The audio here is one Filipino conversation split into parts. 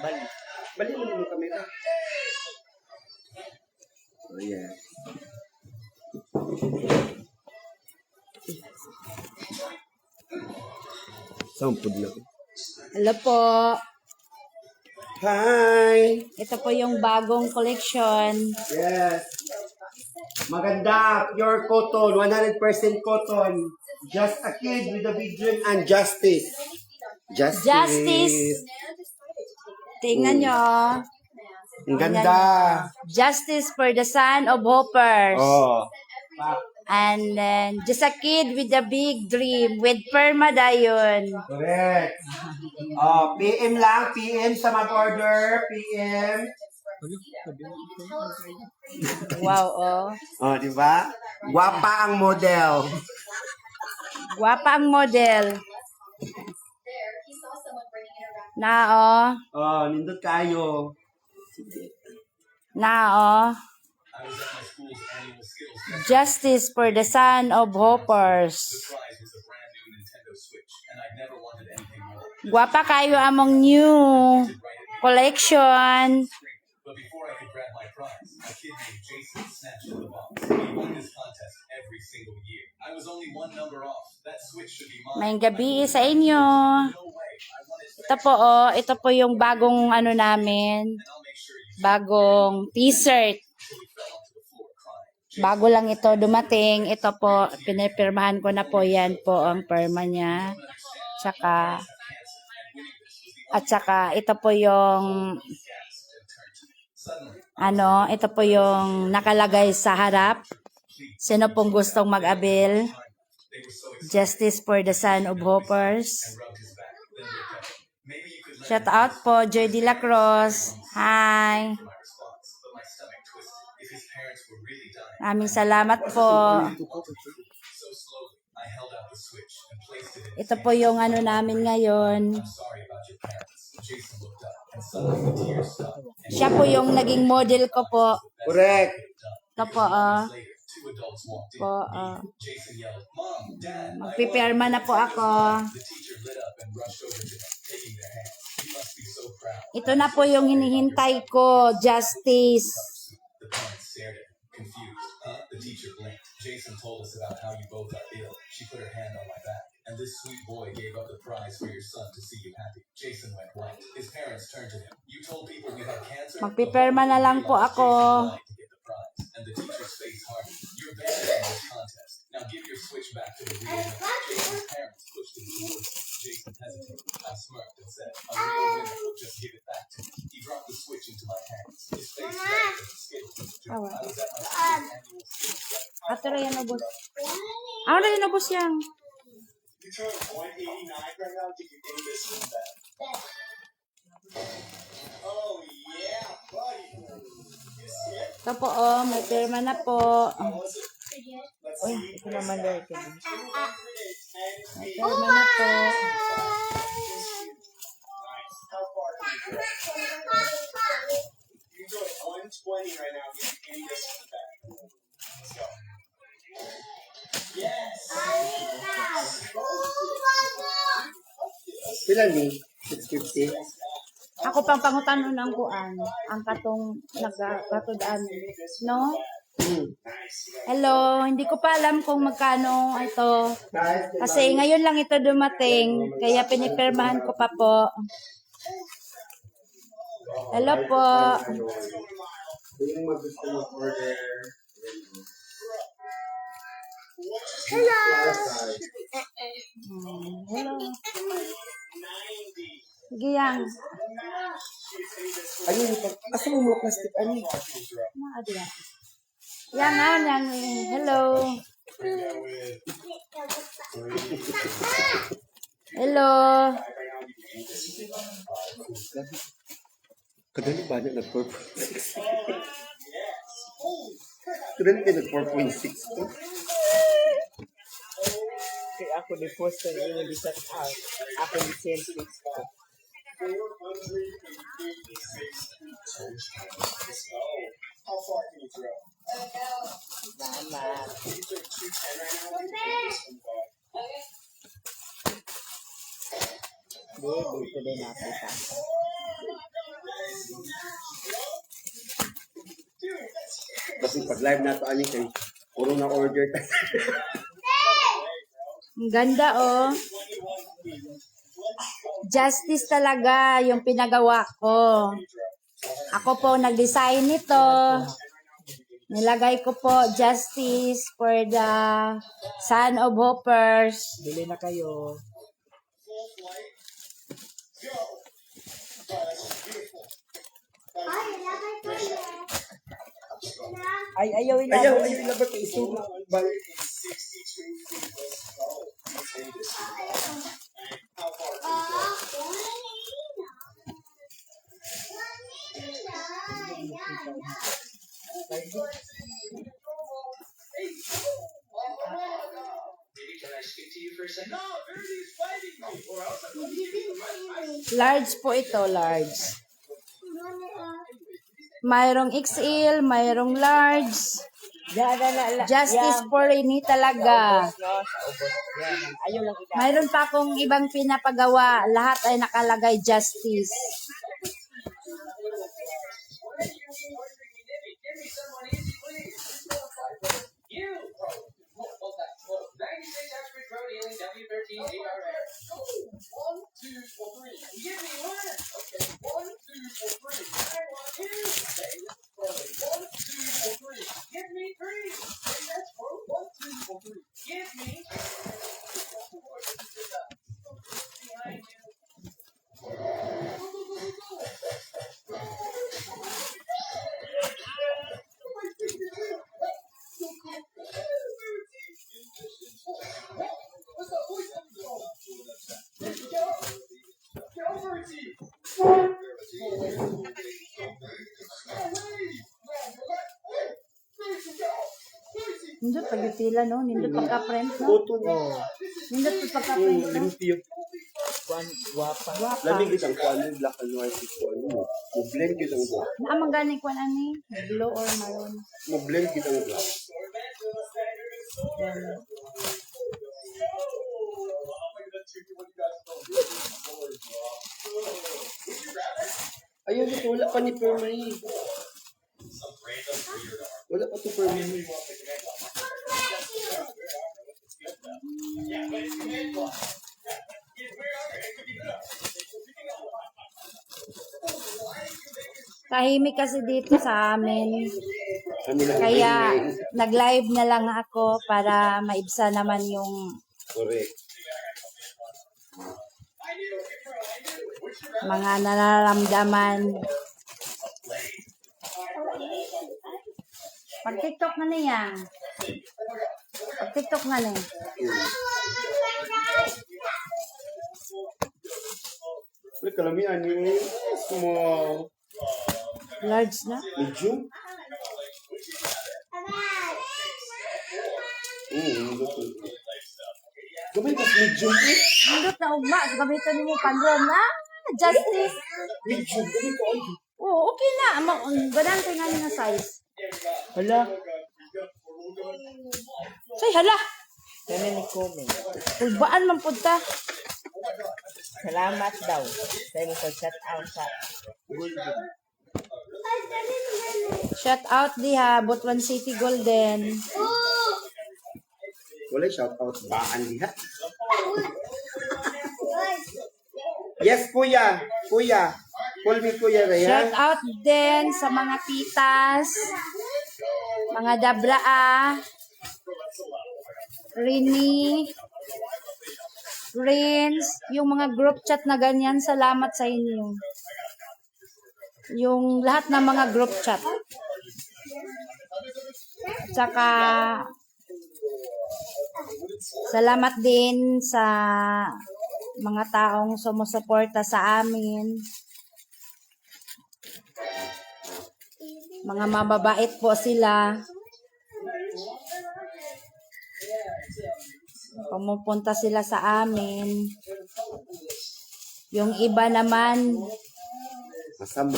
Bali. Bali mo yung kamera. Oh, yeah. Sampud lang. Hello po. Hi! Ito po yung bagong collection. Yes. Maganda. Pure cotton. 100% cotton. Just a kid with a big dream and justice. Justice. Justice. Tingnan nyo. Ang ganda. Justice for the son of Hoppers. Oh. And then, just a kid with a big dream with permadayon. Correct. Oh, PM lang. PM sa mag-order. PM. Wow, oh. Oh, di ba? Guwapa ang model. Guwapa ang model. Na, oh. Oh, nindot kayo. Na, oh. Justice for the son of Hoppers. Guwapa kayo among new collection. But before I could grab my prize, a kid named Jason snatched the box. He won this contest every single year. I was only one number off. That switch should be mine. May gabi sa inyo. No way. I wanted to Ito po, oh. Ito po yung bagong ano namin. and I'll make sure you Bagong t-shirt. till he fell onto the floor crying. Bago lang ito dumating. Ito po, pinipirmahan ko na po. Yan po ang perma niya. Tsaka, at saka, ito po yung ano, ito po yung nakalagay sa harap. Sino pong gustong mag-abil? Justice for the son of Hoppers. Shout out po, Joy De La Cruz. Hi. Maraming salamat po. Ito po yung ano namin ngayon. Siya po yung naging model ko po. Correct. Ito po, magpipirma na po ako. Ito na po yung hinihintay ko, Justice. The parents stared at him, confused. The teacher blinked. Jason told us about how you both are ill. She put her hand on my back. And this sweet boy gave up the prize for your son to see you happy. Jason went white. His parents turned to him. You told people we had cancer? Magpipirma na lang po ako. To get the prize. And the teacher's face hardened. You're banned from this contest. Now give your switch back to the real winner. Jason's parents pushed him towards him. Jason hesitated. I smirked and said, a real winner will just give it back to me. He dropped the switch into my hands. His face fell as a skittle. I was at my school's annual skills. Ato rin yan, boss. Ako na rin, boss yan. You turned 189 right now. Did you name this one back? Oh yeah, buddy. You see it? Ito po, oh, may pirma na po. How was it? Let's Uy, see. ito naman daw ito. 10 May feet. pirma na po. Nice. How far can you go? You're doing 120 right now. You're getting this one back. Let's go. Yes. Pila ni? 650. Ako pang pangutan ng kuan. Ang katong nagkatudaan. No? Hello, hindi ko pa alam kung magkano ito. Kasi ngayon lang ito dumating. Kaya pinipirmahan ko pa po. Hello po. Yung mag-gusto mag-order. Hello. Sige yan. Ano yung asa mo mga plastic? Ano yung Ano yan? Yan. Hello. Hello. kadali ba na nag-4.6? Kadali ka nag-4.6 to? Kaya ako ni-post ko yung reset out. Ako ni-sales fix ko. How far can you throw? Salamat. You took 210 right now. You can get this one back. Hindi, dito din nakita. Kasi pag live na to, ani kay puro na order. Ang ganda, oh. Justice talaga yung pinagawa ko. Ako po nag-design nito. Nilagay ko po Justice for the Son of Hoppers. Bili na kayo. Ay, ayaw Ayaw, ilabas. ayaw ilabas kay isugo. Balik. Maybe can I speak to you for a second? No, Verity's fighting me, or else I'm going to give you the right. Large po ito, large. Mayroong XL, mayroong large. Justice for ini talaga. Ayaw lang ilabas. Mayroon pa akong ibang pinapagawa. Lahat ay nakalagay Justice. Give me someone easy, please. You. 96 Oxford Road, Healing, W13, 8RR. 1, 2, or 3. Give me one. Okay, 1, 2, or 3. I want you. Okay, 1, 2, or 3. Give me 3. Okay, that's 1, 2, or 3. Give me. Behind you. Nindot pagpipila, no? Nindot pagka-print, no? Photo no. Nindot pagka-print, no? Limpyo. Kuan, guwapa. Guwapa. Lamig kitang kuan ng black and white ko ano. Mo blend kitang black. Naamang ganing kung ani? Blue or maroon? Mo blend kitang black. Ayun ito, wala pa ni Permay. Wala pa to Permay. Tahimik kasi dito sa amin. Kami lang Kaya ingay. nag-live na lang ako para maibsa naman yung Correct. mga nararamdaman. Pag-tiktok na niya. Pag-tiktok na niya. Wala kalamihan ni small. Large na. Medium? Gamay ka medium eh. Hindot na ugma. Gamitan mo pandron na. Justice. Medium, gamay ka ay. Oo, okay na. Ganang kayo nga na size. Hala. Say, hala. Kaya ni comment. Ulbaan man punta. Salamat daw. Sa imong pag-shout out sa Golden. Shout out diha, Butuan City Golden. Wala shout out baan diha. Yes, kuya. Kuya. Call me kuya Raya. Shout out din sa mga titas, mga dabraa, Rini, Prince, yung mga group chat na ganyan, salamat sa inyo. Yung lahat ng mga group chat. Tsaka, salamat din sa mga taong sumusuporta sa amin. Mga mababait po sila. Pumupunta sila sa amin. Yung iba naman, Masama.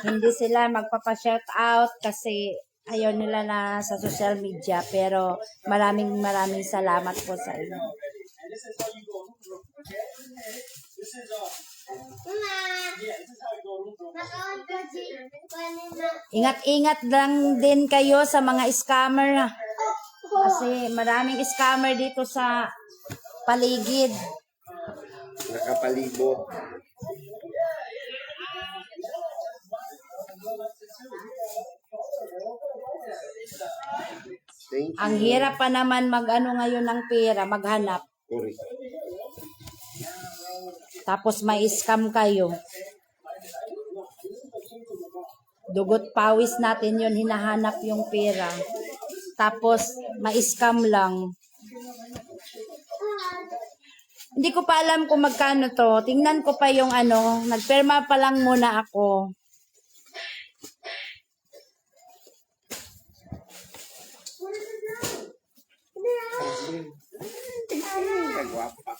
hindi sila magpapa-shout out kasi ayaw nila na sa social media. Pero maraming salamat po sa inyo. Mama. Yeah, this is how you go. Ingat-ingat lang din kayo sa mga scammer. Ha? Kasi maraming scammer dito sa paligid. Nakapalibot. Thank you. Ang hirap pa naman mag-ano ngayon ng pera, maghanap. Correct. Tapos may scam kayo. Dugot pawis natin yon, hinahanap yung pera. Tapos may scam lang. Hindi ko pa alam kung magkano to. Tingnan ko pa yung ano, nagperma pa lang muna ako. Kagwapa.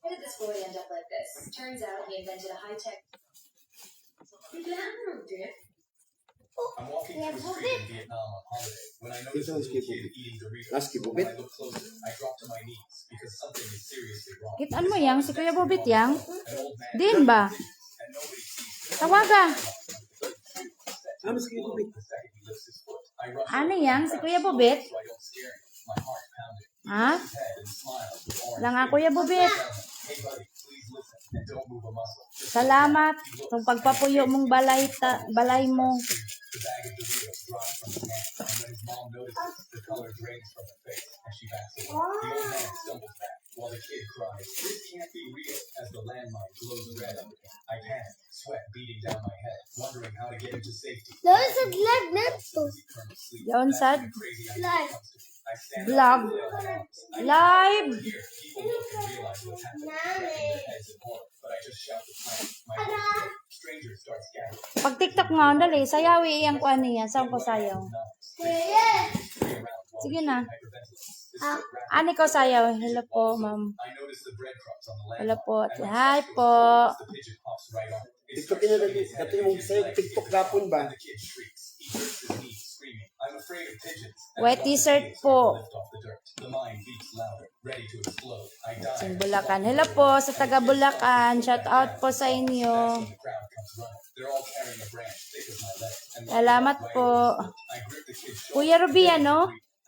How did this boy end up like this? Turns out he invented a high-tech... I'm walking through a street in Vietnam on holiday when I notice a little kid eating Doritos. Last When I look closer, I drop to my knees because something is seriously wrong. Kitaan mo yang, si Kuya Bobit yang? An old man Din ba? and nobody sees Tawaga. Ah, mas kayo him. The second he lifts his foot, I rush Ano over yang, si Kuya Bobit? so I don't scare him. My heart pounding. Ha? His head and smiles with orange Lang nga Kuya Bobit. Hey buddy, please listen and don't move a muscle. Salamat sa pagpapuyo mong balay mo. The bag of Doritos drops from his hand, and when his mom notices, the color drains from her face as she backs away. The old man stumbles back while the kid cries, "This can't be real!" as the landmine glows red under him. I panic, sweat beating down my head, wondering how to get him to safety. Yon sad Crazy idea comes to me. I stand vlog. up and flail my arms. I Live. hear people look and realize what's happening, scratching their heads in horror, but I just shout the plan. My heart clear. Strangers start scattering. Pag TikTok nga, dali, sayawi iyang kuan niya. Saan ko sayaw? Sige na. Ani ko sayaw. Hello po, ma'am. I notice the breadcrumbs on the Hello landmine. po. And when Hi I po. the pigeon hops right on it. It TikTok starts na showing dali. his head Kato yung and sa'yo, his TikTok legs gapon ba? and the kid shrieks. He hurts his knees, screaming, "I'm afraid of pigeons." And White I watch the t-shirt kid start to po. lift off the dirt. The mine beats louder, ready to explode. I die. Sing Bulacan. Hello po sa taga Bulacan. Shout out po sa inyo. That's when the crowd comes running. They're all carrying a branch thick as my leg. And lining Salamat up right po. over the foot. I grip the kid's shoulder Kuya Ruby, ano?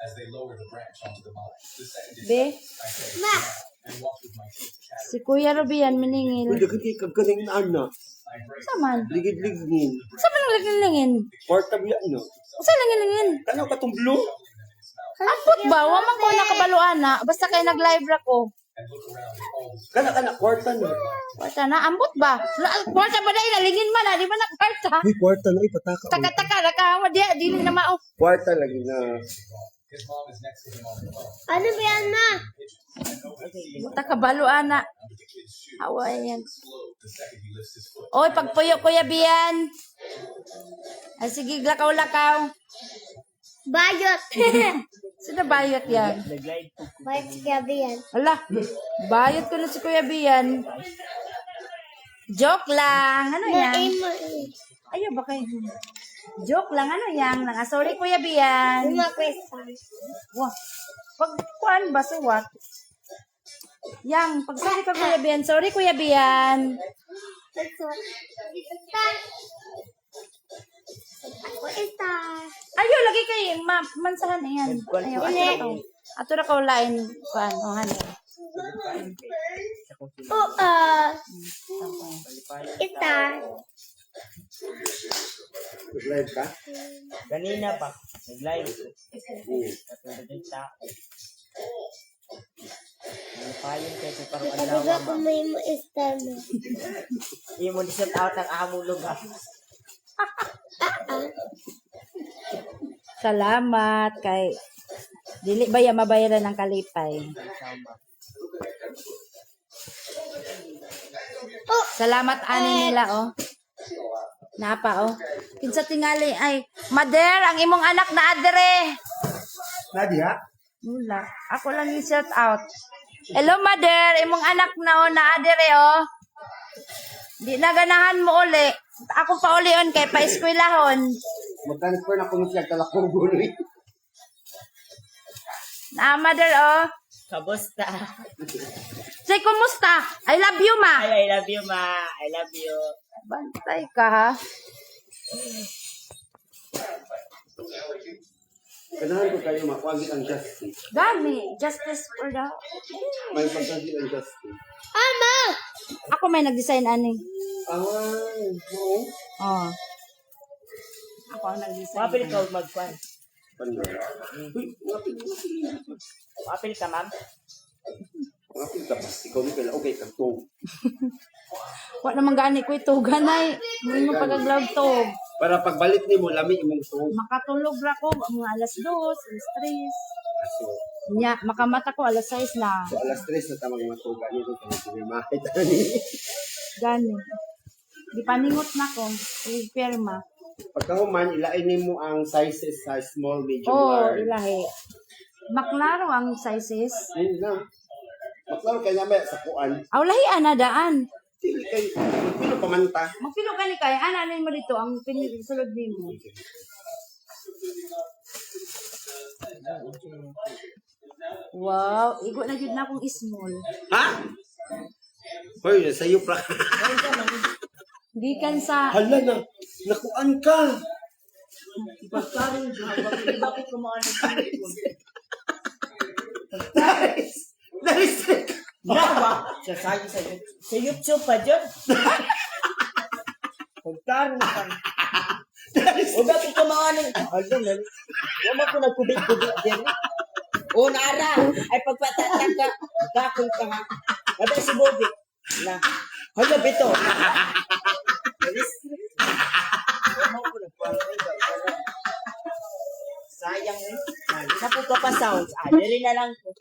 as they lower the branch onto the mine. The second it Be? I say, "Now," and walk with my teeth chattering. Si Kuya Rubian Uy, maningil. dagiti kagkaling na ano. I break Saman. Ligid-ligid. Saan man lagin-lingin? Portable ano. Saan lagin-lingin? Kano ka tong blue? Ampot ba? Waman ko nakabaluan na. Basta kay nag-live ra ko. and look around at all the Kana, kwarta na. Kwarta na, ambot ba? Kwarta ba na inalingin man na? Di ba na kwarta? Uy, kwarta na. Ipataka. Taka-taka, nakahawa diya. Di na mao. Kwarta lagi na. His mom is next to him on the phone. Ano ba yan, ma? And nobody sees Takabaluan na. under the kid's shoe. Awa yan. Explode the second he lifts his foot. Oy, pagpuyo Kuya Bian. Ay, sige, lakaw-lakaw. Bayot. Sino bayot yan? Nag-live po. Bayot si Gabi yan. Ala, bayot ko na si Kuya Bian. Joke lang. Ano yan? Ayaw ba kayo? Joke lang. Ano yan? Sorry Kuya Bian. Umakwesta. Wah. Pag kuan ba suwat? Yang, pag sorry ka Kuya Bian. Sorry Kuya Bian. Ako star. Ayaw, lagi kayo. Mansahan na yan. Ayaw, ato na ko. Ato na ko lain. Kuan, o hani. Star. Nag-live ka? Kanina pa. Nag-live po. Oo. Katulad ng tao. Ano pa yun kasi parang Talaga alawa ko ma. may star mo. Yung mo disat out ang amulog ha. Salamat kay dili ba ya mabayaran ng kalipay. Sama. Salamat ani nila oh. Napa oh. Kinsa tingali ay Mader ang imong anak na adre. Nadia? Wala. Ako lang i-shout out. Hello Mader, imong anak na oh na adre oh. Di na ganahan mo uli. Ako pa ulion kay pa-eskwelahon. Mag-transfer na kung siya talakong guloy. mother, oh. Kamusta? Say, kumusta? I love you, ma. Ay, I love you, ma. I love you. Bantay ka, ha? Ganahan ko kayo makuwagit ang justice. Gani, justice for the... May pagkagit ang justice. Ama! Ako may nag-design, ani. Oo. Oh. Ako ang nag-design. Mapil ka magpan. Pandora. Uy, ngapin. Mapil ka, ma'am. Ngapin ka pa. Ikaw ni pala. Okay, kagtong. Wa naman gani ko ito, ganay. Hindi mo pagaglaw to. Para pagbalik ni mo, lami imong tong. Makatulog ra ko, mga alas 2, alas 3. So, Nya, makamata ko alas 6 na. so alas 3 na tamang matuga nito kung pinimahit ani. Gani. Di paningot na ko. Pirma. Pagkahuman, ilain nimo ang sizes sa small, medium, Oh, large. ilahi. Maklaro ang sizes. Ayun na. Maklaro kay naman sa kuan. Aw, lahi ana daan. Dili kay pino pamanta. Magpilo ka ni kay ana ni mo dito ang pinisulod nimo. Wow, igo na gyud na akong small. Ha? Hoy, sayo pra. Gikan sa Hala na. Nakuan ka. Bakit kumain ng Na-restrict. Nawa! Sasayo sa YouTube pa dyan. Pagtaro ka. O bakit kumain ng... Alam na. Wala ko nagkubit-kubit dyan. O nara! Ay pagpatatak ka. Gakong ka nga. Ada si Bobby. Na. Hala bito. Sayang eh. Sa po ka pa sounds. Dali na lang ko.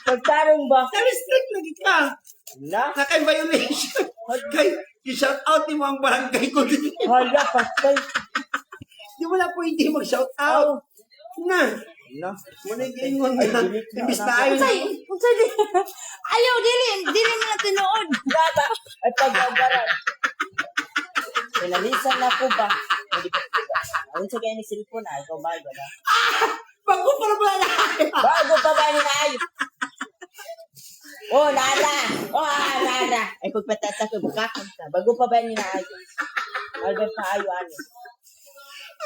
Pagtarong ba? Na-restrict lagi ka. Na? Nakay violation. Kay, i-shout out ni mo ang barangay ko din. Hala, patay. Di mo na pwede mag-shout out. Na. Na? Muna gingon na. Imbis na ayaw na. unsay di. Ayaw dili mo na tinuod. Laba. Ay pag-agaran. Pinalisan na ko ba? Hindi pa. Ang sa kaya ni cellphone na. Ikaw ba? Iba na? Bago para ba na? Bago pa ba ni Naay? Oh, Nara! Oh, Nara! Ay pagpatatak ko. Bukakon ka. Bago pa ba ni Naay? Albert pa ayo ano.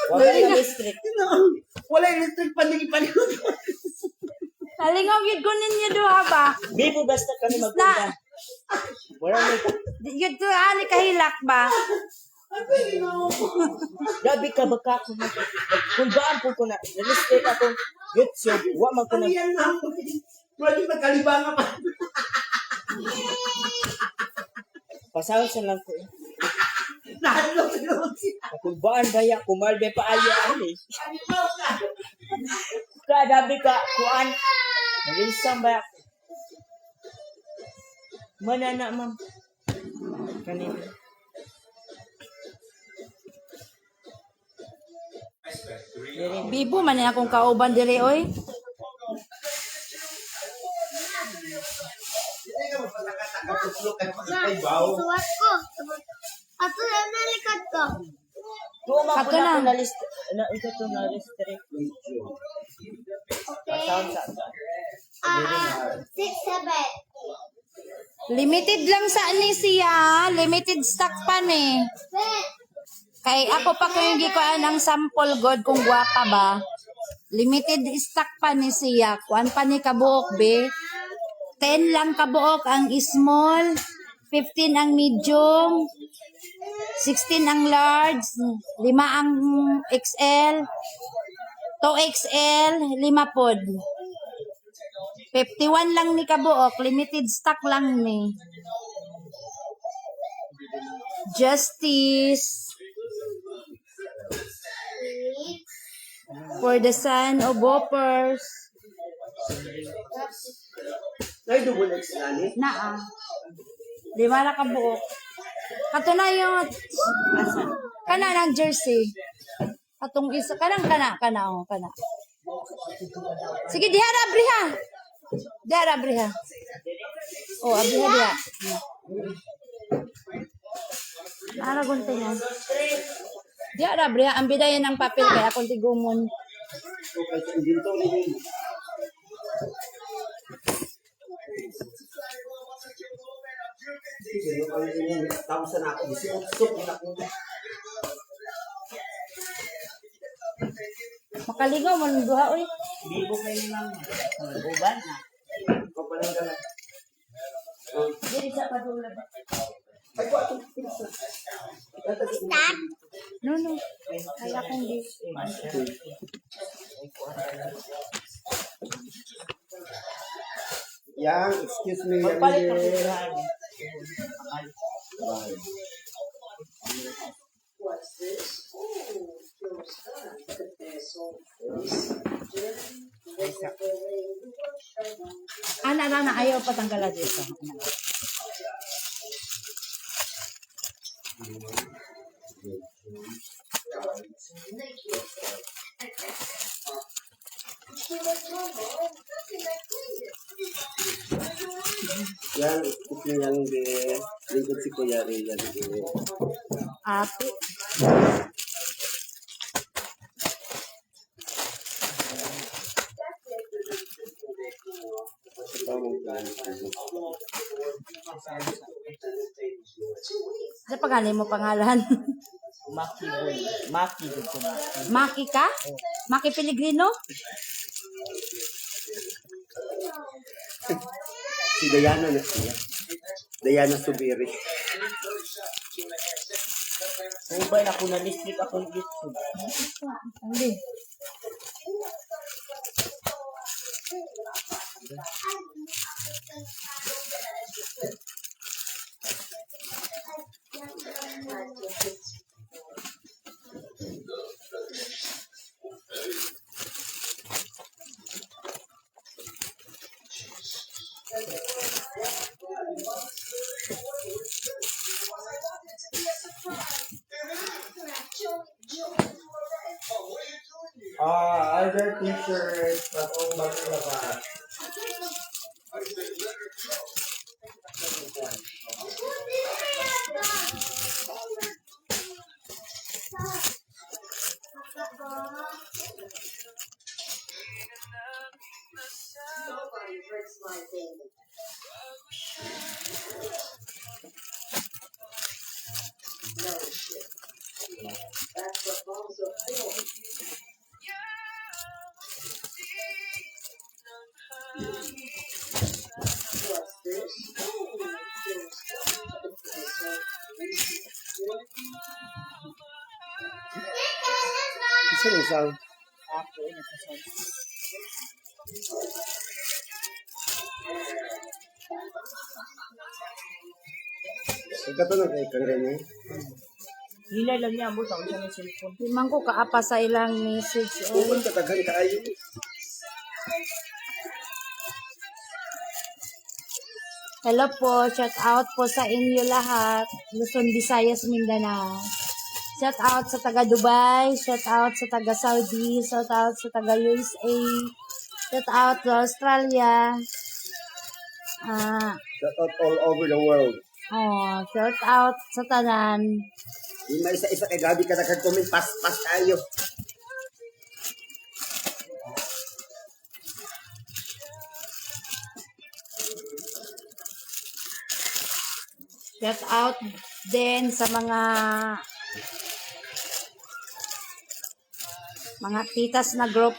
Huwag ka na restrict. Wala electric panigi-panigod. Halingaw gyud ko ninyo duha ba? Bibo basta kami magpunta. Wala may Gyud to ani kahilak ba? Gabi ka baka ko na. Kung baan po ko na. Restrict ako. YouTube. Huwag man ko na. Yan lang. Pwede magkalibangan pa. Pasawag sa lang ko. Nahalo siya. Kung baan ba ya, kumalbe pa ayo ani. Kadabi ka, kuan. Nalisang ba? Manana, ma'am. Kanina. Bibo man na akong kauban diri oy. Hindi ka magpatakatak. Ay, Ma, wow. isuwat ko. Ato na nalikad ko. Tuma Kato po na lang. ko na list. Ito to na restrict. Okay. Pasawag sa. 6, 7. Limited lang sa ni siya. Limited stock pa ni. Kay ako pa ko yung gikuan ng sample god kung gwapa ba. Limited stock pa ni siya. Kuan pa ni kabuok be. 10 lang kabuok ang small. 15 ang medium. 16 ang large. 5 ang XL. 2XL. 5 pod. 51 lang ni kabuok. Limited stock lang ni. Justice. For the son of Boppers. Ay, double X na ni. Naa. 5 na kabuok. Kato na yung kana ng jersey. Katong isa kana oh, kana. Sige diha ra abriha. Diha ra abriha. Oh, abriha diha. Ara gunting yan. Diha ra abriha ang bidayan ng papel kaya akong tigumon. Okay, sa inventory din. Tapos na ako, disipsok na ako. Makalingaw mo ng duha, uy. Bibo kayo ni mama. Uban na. Kapalang ka lang. Dili sa padula ba? Ay, ko atong pinsa. Stop. No, no. Kaya kong di. Yang, excuse me. Magpalit ng Yang, pirahan. What's this? Oh, feels good. Look at this old face. Ana na ayaw patanggalan dito. yang, excuse me, yang di lingkod si Kuya Ray, yang di. Ate. Sa pagani mo pangalan? Maki boy. Maki dito ko maki. Maki ka? Maki Pellegrino? Si Diana na siya. Diana Subiri. Uban ako na listrik ako ng YouTube. Hindi. Other teachers, patong maglabas. Nobody hurts my baby. No shit. That's what moms are for. What's this? Oh, feels good. Isa ng sound. Ako na sa Pagkatunog kay Kagren eh. Hinay lang niya ambot ako siya ng cellphone. Di man ko kaapa sa ilang message. Oh. Kung kataghan kaayo. Hello po, shout out po sa inyo lahat. Luzon, Visayas, Mindanao. Shout out sa taga Dubai, shout out sa taga Saudi, shout out sa taga USA, shout out sa Australia. Shout out all over the world. Shout out sa tanan. Di may isa-isa kay Gabi ka nagkag-comment, pas tayo. Shout out din sa mga titas na group.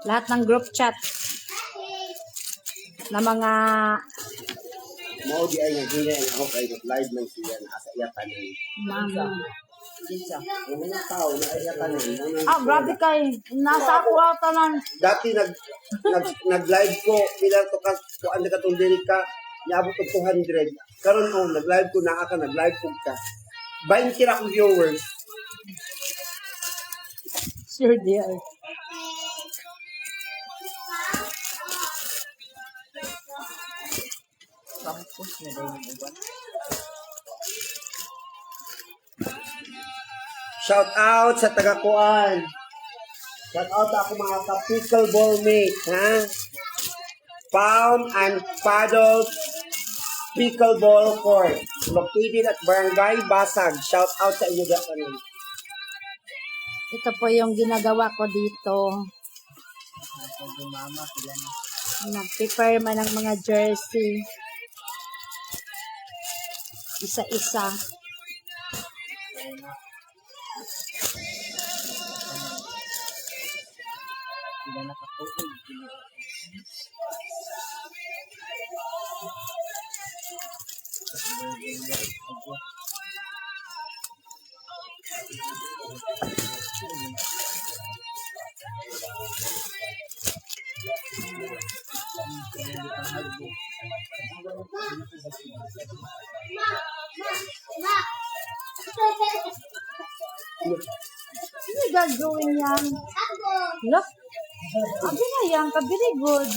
Lahat ng group chat na mga Mao di ay naghinay ang ako kay live lang siya na asa iyatan ni. mga Kinsa. Ang mga tao na iyatan ni. grabe kay nasa ako ata nan. Dati nag-live ko pila to ka kuan ka tong diri ka niabot og 200. Karon nag-live ko na ka nag-live ko ka. 20 ra kong viewers. Sure dear. Campus na daw yung uban. Shout out sa taga Kuan. Shout out ako mga ka-pickleball mate, ha? Palm and Paddle Pickleball Court. located at Barangay Basag. Shout out sa inyo dyan. Ito po yung ginagawa ko dito. Nag-prepare man ng mga jersey. Isa-isa. Ano gagawin yan? Look. Abi na yan ka. Very good.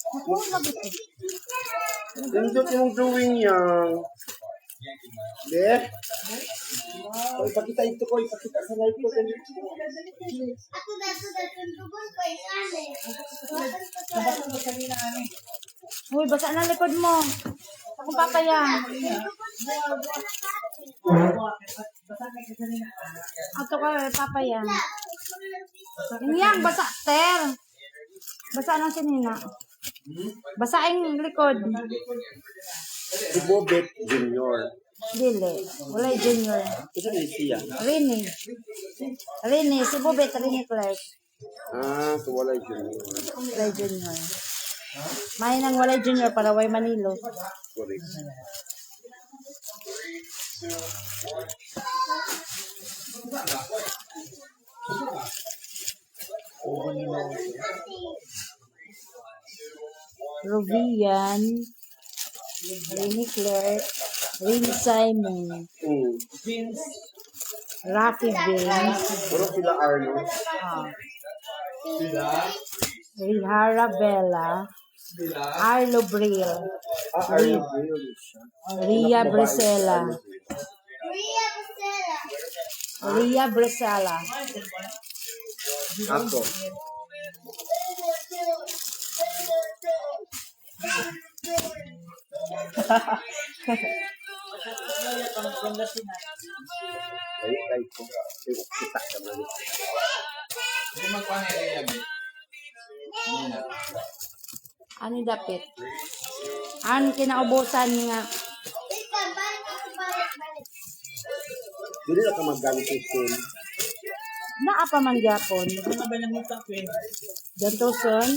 Ako, labit eh. Ganda yung drawing yan. De? O, ipakita ito ko. Ipakita sa live ko. Uy, basa na likod mo. Ako papaya. Ato ka, papaya. Yang, basa, ter. Basa ng sinina. Basa ang likod. Si Bobet Junior. Dili. Wala junior. Isa na siya. Rini. Rini. Si Bobet, Rini Clark. Ah, so wala Junior. Wala junior. May nang wala junior para way Manilo. Correct. Rovian. Rini Clark. Rini Simon. Rocky Vince. Pero sila Arno. Rihara Bella. Arlo Brill. Arno. Ria Brisela. Ria Brisela. Ako. Ay ko. Kita naman. Ano dapit? Ano kinaubusan nga? Dili na ka maggamit ito. Naapa man gyapon. Ganto son.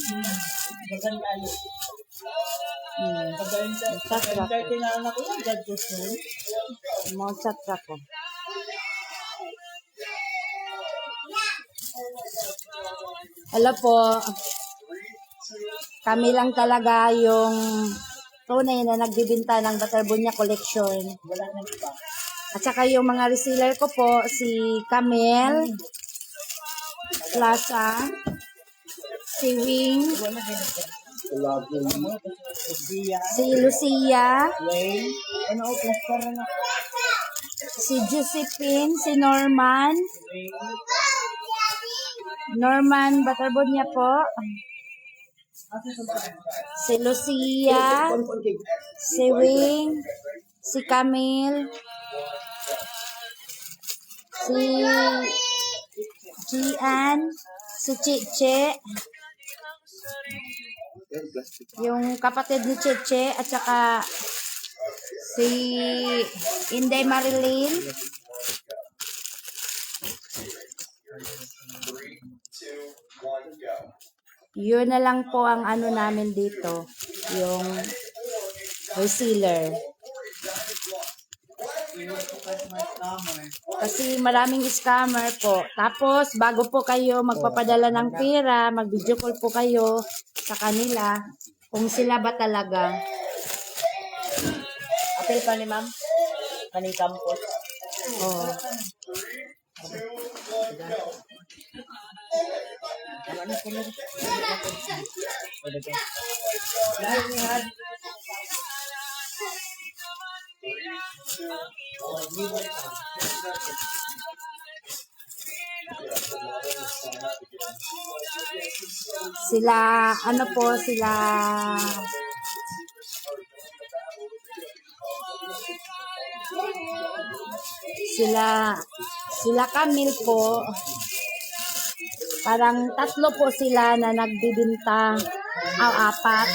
Mo sakra ko. Hello po. Kami lang talaga yung tunay na nagbibinta ng Batarbunya collection. At saka yung mga reseller ko po, si Camel, Plaza, si Wing, si Lucia, si Josephine, si Norman, Batarbunya po, si Lucia, si Wing, si Camille, si Gian, si Chiche, yung kapatid ni Chiche, at saka si Inday Marilyn, 3, 2, 1, go. yun na lang po ang ano namin dito, yung reseller. Kasi maraming scammer po. Tapos, bago po kayo magpapadala ng pera, mag-video call po kayo sa kanila kung sila ba talaga. Apel pa ni ma'am? Kaning campus. Oh. Sila, ano po, sila Sila Camille po, parang tatlo po sila na nagbibinta, apat.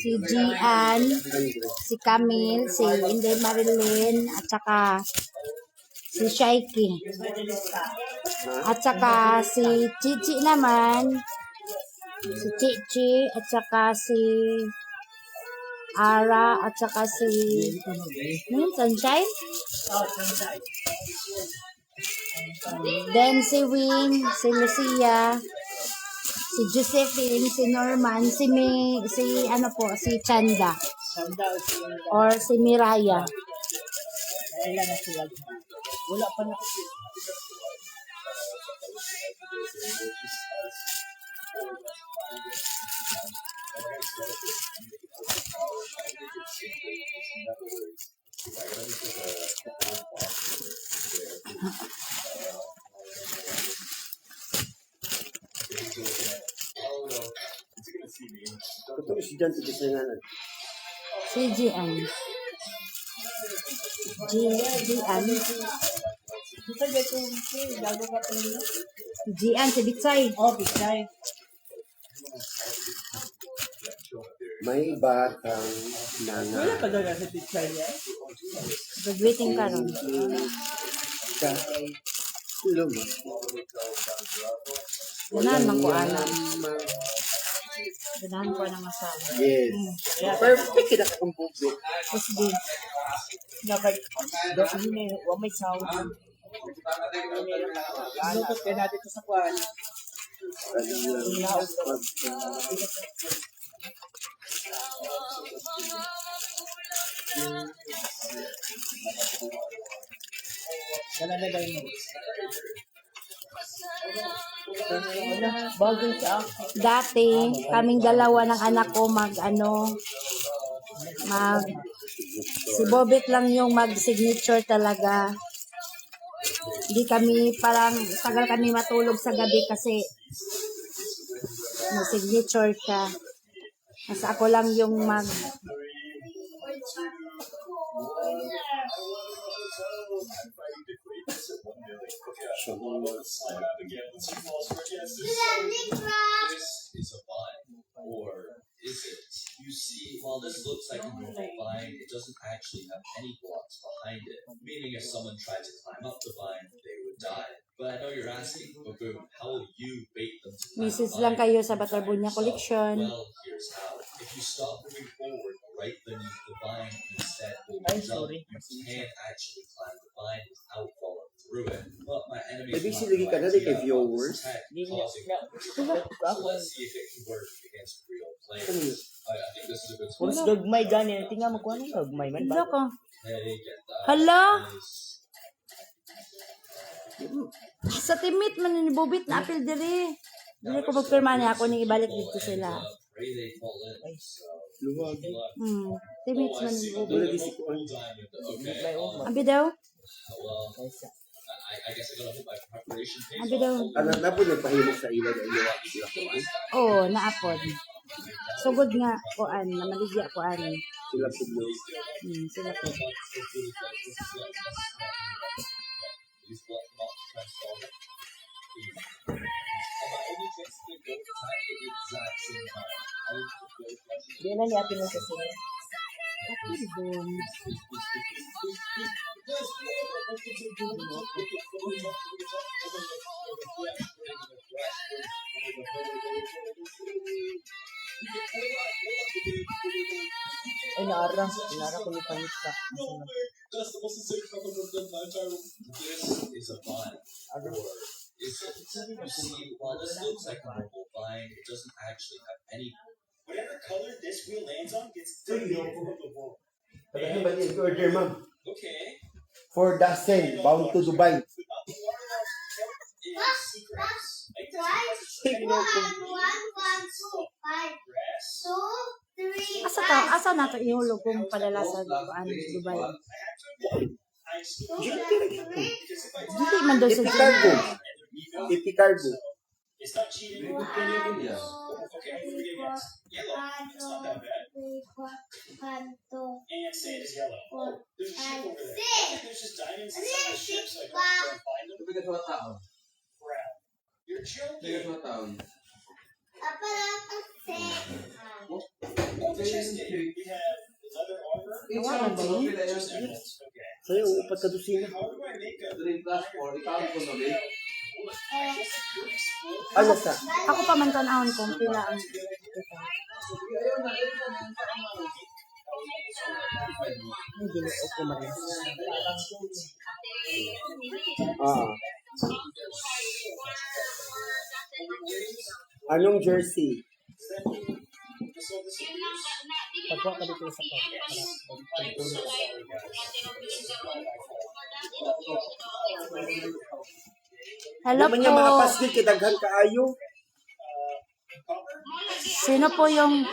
Si Gian, si Camille, si Inday Marilyn, at saka si Shaiki. At saka si Chichi naman, si Chichi, at saka si Ara, at saka si Sunshine. Then si Wing, si Lucia, si Josephine, si Norman, si Chanda, or si Miraya. Kailan na sila. Wala pa na. Ito estudyante ko sa ngalan. Si Gian. Gian. Kita beto lago ka pa niya. Gian, si Bitsay. Oh, Bisay. May batang Wala nana. pa daw sa Bisay niya. Graduating ka ron. Ka. Hello, ma. Ganahan man ko alam. Ganahan ko ng asawa. Yes. Perfect kita ka kung bubit. Tapos di, Nakay. Dapat yun eh. Huwag may sound. Lutot ka natin ito sa kwan. Kala na daw mo. Bago siya. dati, kaming dalawa ng anak ko si Bobit lang yung mag-signature talaga. Hindi kami, parang tagal kami matulog sa gabi kasi mag-signature ka. Mas ako lang yung This is a vine, or is it? You see, while this looks like a normal vine, it doesn't actually have any blocks behind it. Meaning, if someone tried to climb up the vine, they would die. But I know you're asking, Baboon, how will you bait them to climb message the lang vine? kayo sa Batarbunya Collection. Well, here's how. If you stop moving forward right beneath the vine, instead hold jump, you can't actually climb the vine without falling through it. But my enemies Maybe want silagi ka na to din kay viewers. tech Hindi niya. causing so let's see if it can work against real players. I think this is a good Puros spot. gagmay gani. Tingnan mo kung ano gagmay man. Hello ko. Hey, get that. Hala? Nice. Sa timit man ni Bobit na apil diri. Dili ko magpirma niya ako ning ibalik dito sila. Pray they fall in. So, Luwag. Timit man ni Bobit. Wala di si Kuan. Okay. May uma. Abi daw? Well, I guess I gotta put my preparation page. Abi daw? Anak na po nagpahimok sa ila na iwa sila Kuan. Oo, naapod. Sugod nga kuan, na maligya kuan. Sila po mo. Sila po. Use what not to try to solve it. And my only chance to go time at the exact same time. I would just go question. Di na niya pinong kasi. Apil doon. Ay, naara ko ni Panit ka. That's the most insane comment I've done my entire life. This is a vine. Or is it? You see, while this looks like a normal vine, it doesn't actually have any. Whatever color this wheel lands on gets donated from the world. Pagkain ba din order, ma'am? Okay. 4 dozen, bound to Dubai. Without the watermelon is secrets. Like this grass. Asa na to ihulog kung padala sa kuan Dubai. I have to admit, I still try because if I Dili man daw sa Ipicargo. and they're even, Ipicargo. It's not cheating. Okay, I'm gonna guess. Yellow. It's not that bad. And sand is yellow. Oh, there's a ship over there. I think there's just diamonds inside the ship, so I don't have to find them. Brown. You're joking. Chest game. We have leather armor. Just emeralds. Okay. Sa'yo, upat ka dusina. How do I make a Ano sa? Ako pa man tanawon kung pila ang Ah. Anong jersey? Hello Naman niya po. makapas din kitaghan kaayo. Sino po yung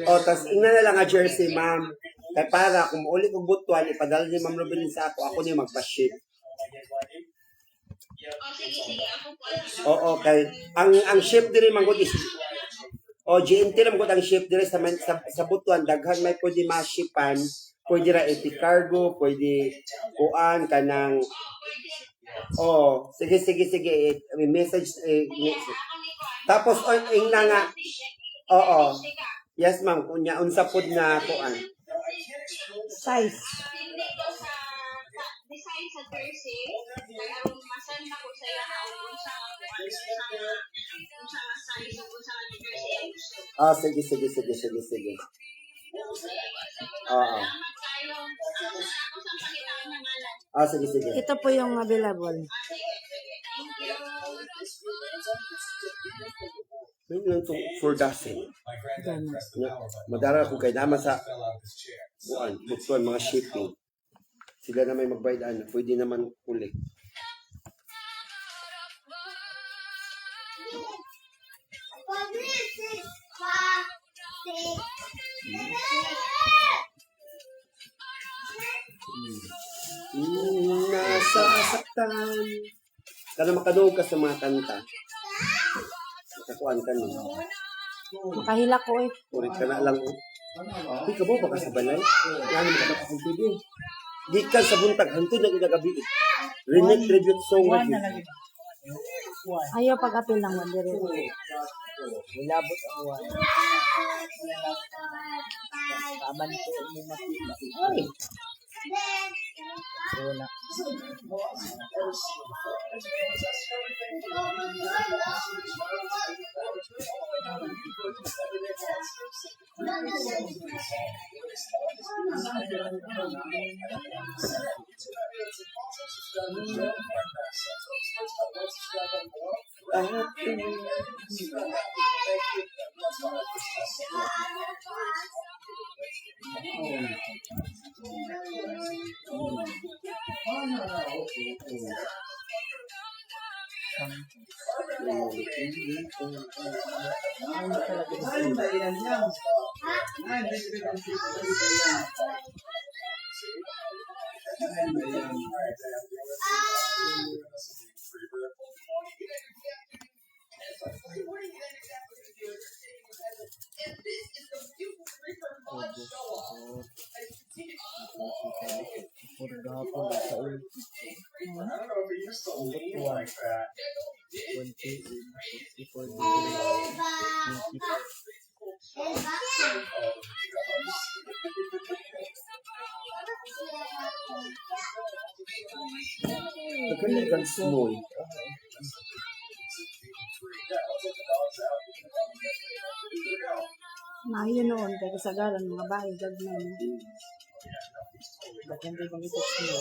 O, tas ina na lang nga jersey, ma'am. Kaya para, kung uli kong butuan, ipadala ni Ma'am Rubilin sa ako niya magpa-ship. Oo, okay. Ang ship diri manggod is GNT ra manggod ang ship diri sa butuan daghan may pwede ma-shipan, pwede ra cargo, pwede kuan kanang sige message tapos ing na nga yes ma'am kunya unsa pud nga kuan size? Design sa jersey, kaya masan na ko sa iya kung sa size kung sa jersey ang gusto. Sige. Sige. Ito po yung available. May lang to for dozen. My granddad pressed the power button. Madara ko kay dama sa Fell out of his chair. buwan, butuan mga shipping. Sila na may magbayad pwede naman ulit. Nasasaktan. Kana makaduog ka sa mga kanta. Kakuan ka no. Makahila ko eh. Ulit ka na lang. Di ka mo baka sa balay. Yan mo ka sa TV. Di ka sa buntag hantod na ginagabi. Renate tribute song wa gyud. Ayaw pag-apil ng Wonder. Nilabot ang one. Kaman ko yung makita. Ay! Wala. Nagkaligan small. Maayo noon, kaya kasagaran, mga bahay, gagman. Ba't hindi bang ito siya?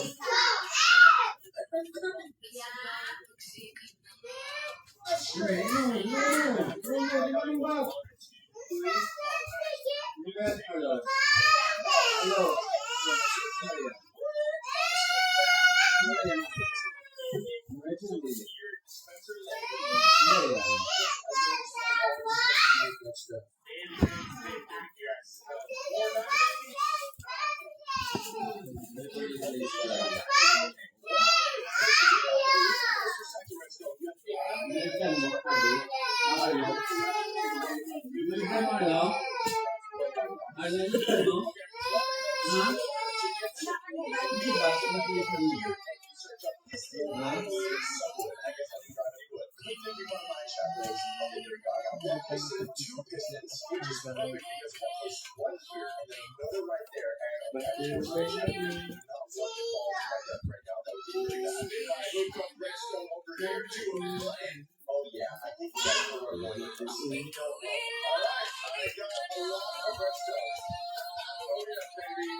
Oh yeah, I think that's what we're going to see. Alright, I got a lot of redstone. Oh yeah, baby.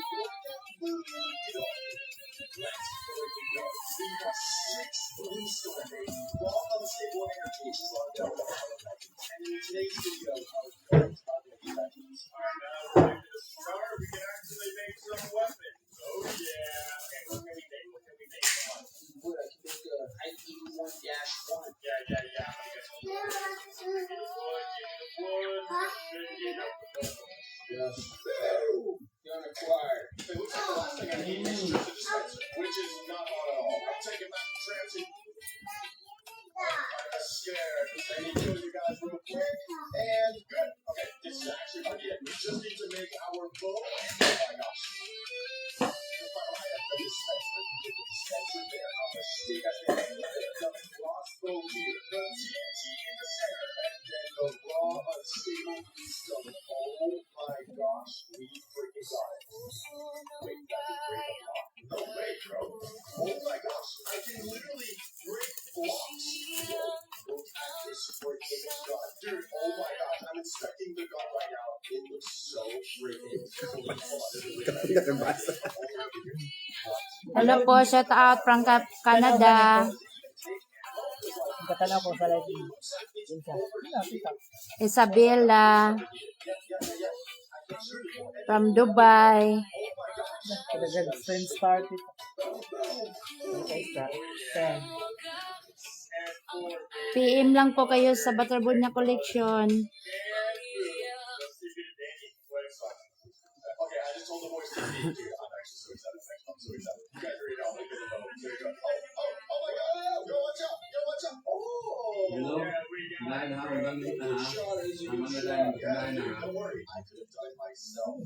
Let's freaking go. We got 6 bluestone, baby. Raw unstable energy is locked up. And in today's video, Alright, now we're ready to start. We can actually make some weapons. Oh yeah. Okay, what can we make? What can we make? Come on. Wood, I can make a IP1-1. Yeah. Yes. Gun acquired. It looks like the last thing I need is just a dispenser, which is not hard at all. I'm taking back the Tramsy. I'm scared. I need to kill you guys real quick. And good. Okay, this is actually what I need. We just need to make our bow. Oh my gosh. If I had the dispenser, you get the dispenser there. I'm gonna stick at the end of it. The crossbow here. The TNT in the center. And then the raw unstable stone. Oh my gosh. We freaking got it. Wait, that is break a block. No way, bro. Oh my gosh. I can literally break blocks. Look at this freaking gun. Dude, oh my gosh. I'm inspecting the gun right now. It looks so freaking cool. Hello po, shout out from Canada. Katanaw ko sa live. Isabella from Dubai. Talagang friends party. Okay, start. 10. PM lang po kayo sa Butterbunya Collection. Okay, I just told the boys to be here. I'm actually so excited. I'm so excited. You guys already know. Look at the boat. Here we go. Oh my God. Go watch out. Go watch out. Oh. Hello. Yeah, we got Kumain na ako ng gamit na ha. shot as you Ang can mga see. dahil Yeah, kumain na dude, ha. don't worry. I could have done it myself.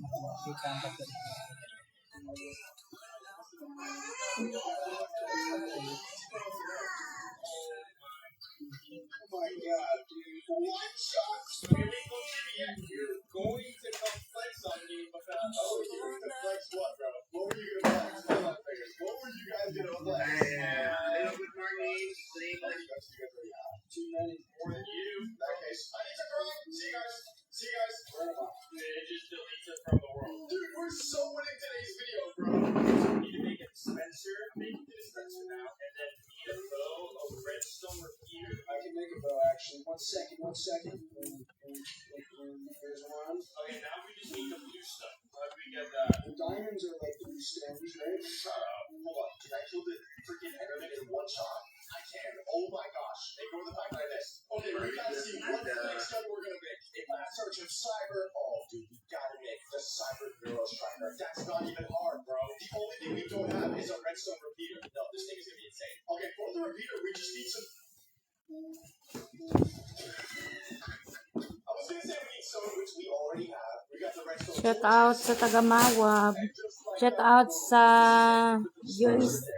Oh my God, dude. One shot. You're going to come flex on me because you're going to flex what, bro? What were you going to flex? Hold on, figures. What were you guys going to flex? Hello, good morning. You guys already have 2 minutes more than you. In that case, I need to run. See you guys. See you guys. Where am I? It just deletes it from the world. Dude, we're so winning today's video, bro. We need to make a dispenser. Make the dispenser now, and then need a bow of redstone repeater. I can make a bow actually. 1 second. There's one. Okay, now we just need the blue stuff. How do we get that? The diamonds are like blue stones, right? Shut up. Hold on. Can I kill the freaking Enderman in one shot? I can. Oh my gosh. Ignore the fact that I missed. Okay, we gotta see what the next gun we're gonna make. A last search of cyber. Oh, dude, we gotta make the cyber Neuro Striker. That's not even hard, bro. The only thing we don't have is a redstone repeater. No, this thing is gonna be insane. Okay, for the repeater, we just need some. I was gonna say we need some, which we already have. We got the redstone. Shout out sa Tagamawag. Shout out sa USA.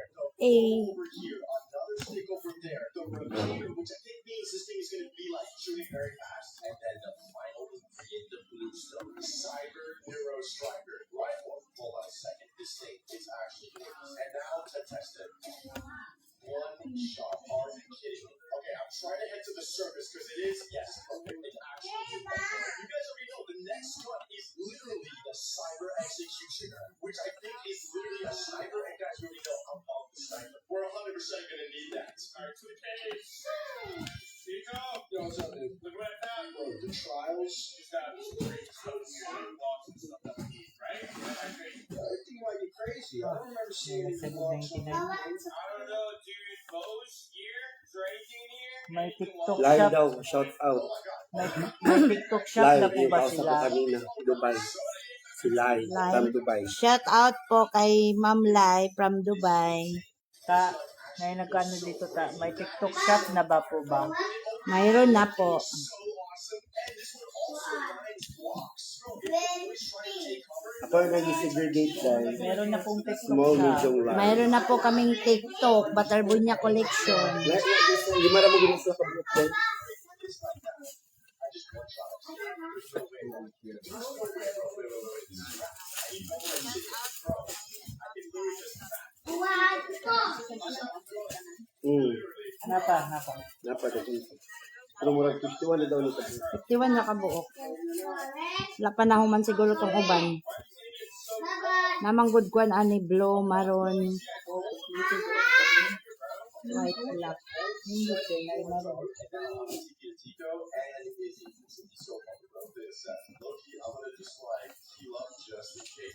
Over here, another stick over there. The repeater, which I think means this thing is going to be like shooting very fast. And then the final ingredient, the blue stuff, the Cyber Neuro Striker rifle. Hold on a second. This thing is actually working. And now to test it. One shot. Are you kidding me? Okay, I'm trying to head to the surface because it is, yes, it's actually. You guys already know the next one is literally the Cyber Executioner, which I think is literally a sniper. And guys already know I'm on the sniper. We're 100% going to need that. Alright, to the cage. Chico, Yo, what's up, dude? look what I found. Bro, the trials. It's got great stuff here, blocks and stuff that we need, right? I think you might be crazy. I don't remember seeing any vlogs on that. I don't know, dude. Bows here? Is there anything in here? May TikTok Live shop. daw, shout out. May TikTok shop na Live, po yung ba kausap sila? ko kanina, Dubai. Si Lai, from Dubai. Shout out po kay Ma'am Lai from Dubai. Ngayon nagkano dito ta? May TikTok shop na ba po ba? Mayroon na po. So awesome. And this one also lines blocks. Bro, Ako na nag-segregate guys. Meron na pong TikTok Small, siya. medium, large. Mayroon na po kaming TikTok, Batarbunya Collection. Hindi marami gusto sa kabuk ko. Napa. Dapat ito. Pero murag 51 na daw nito. 51 na kabuok. Wala pa na human siguro tong uban. Namang good kwan ani blue, maroon, white, black. Hindi ko na meron.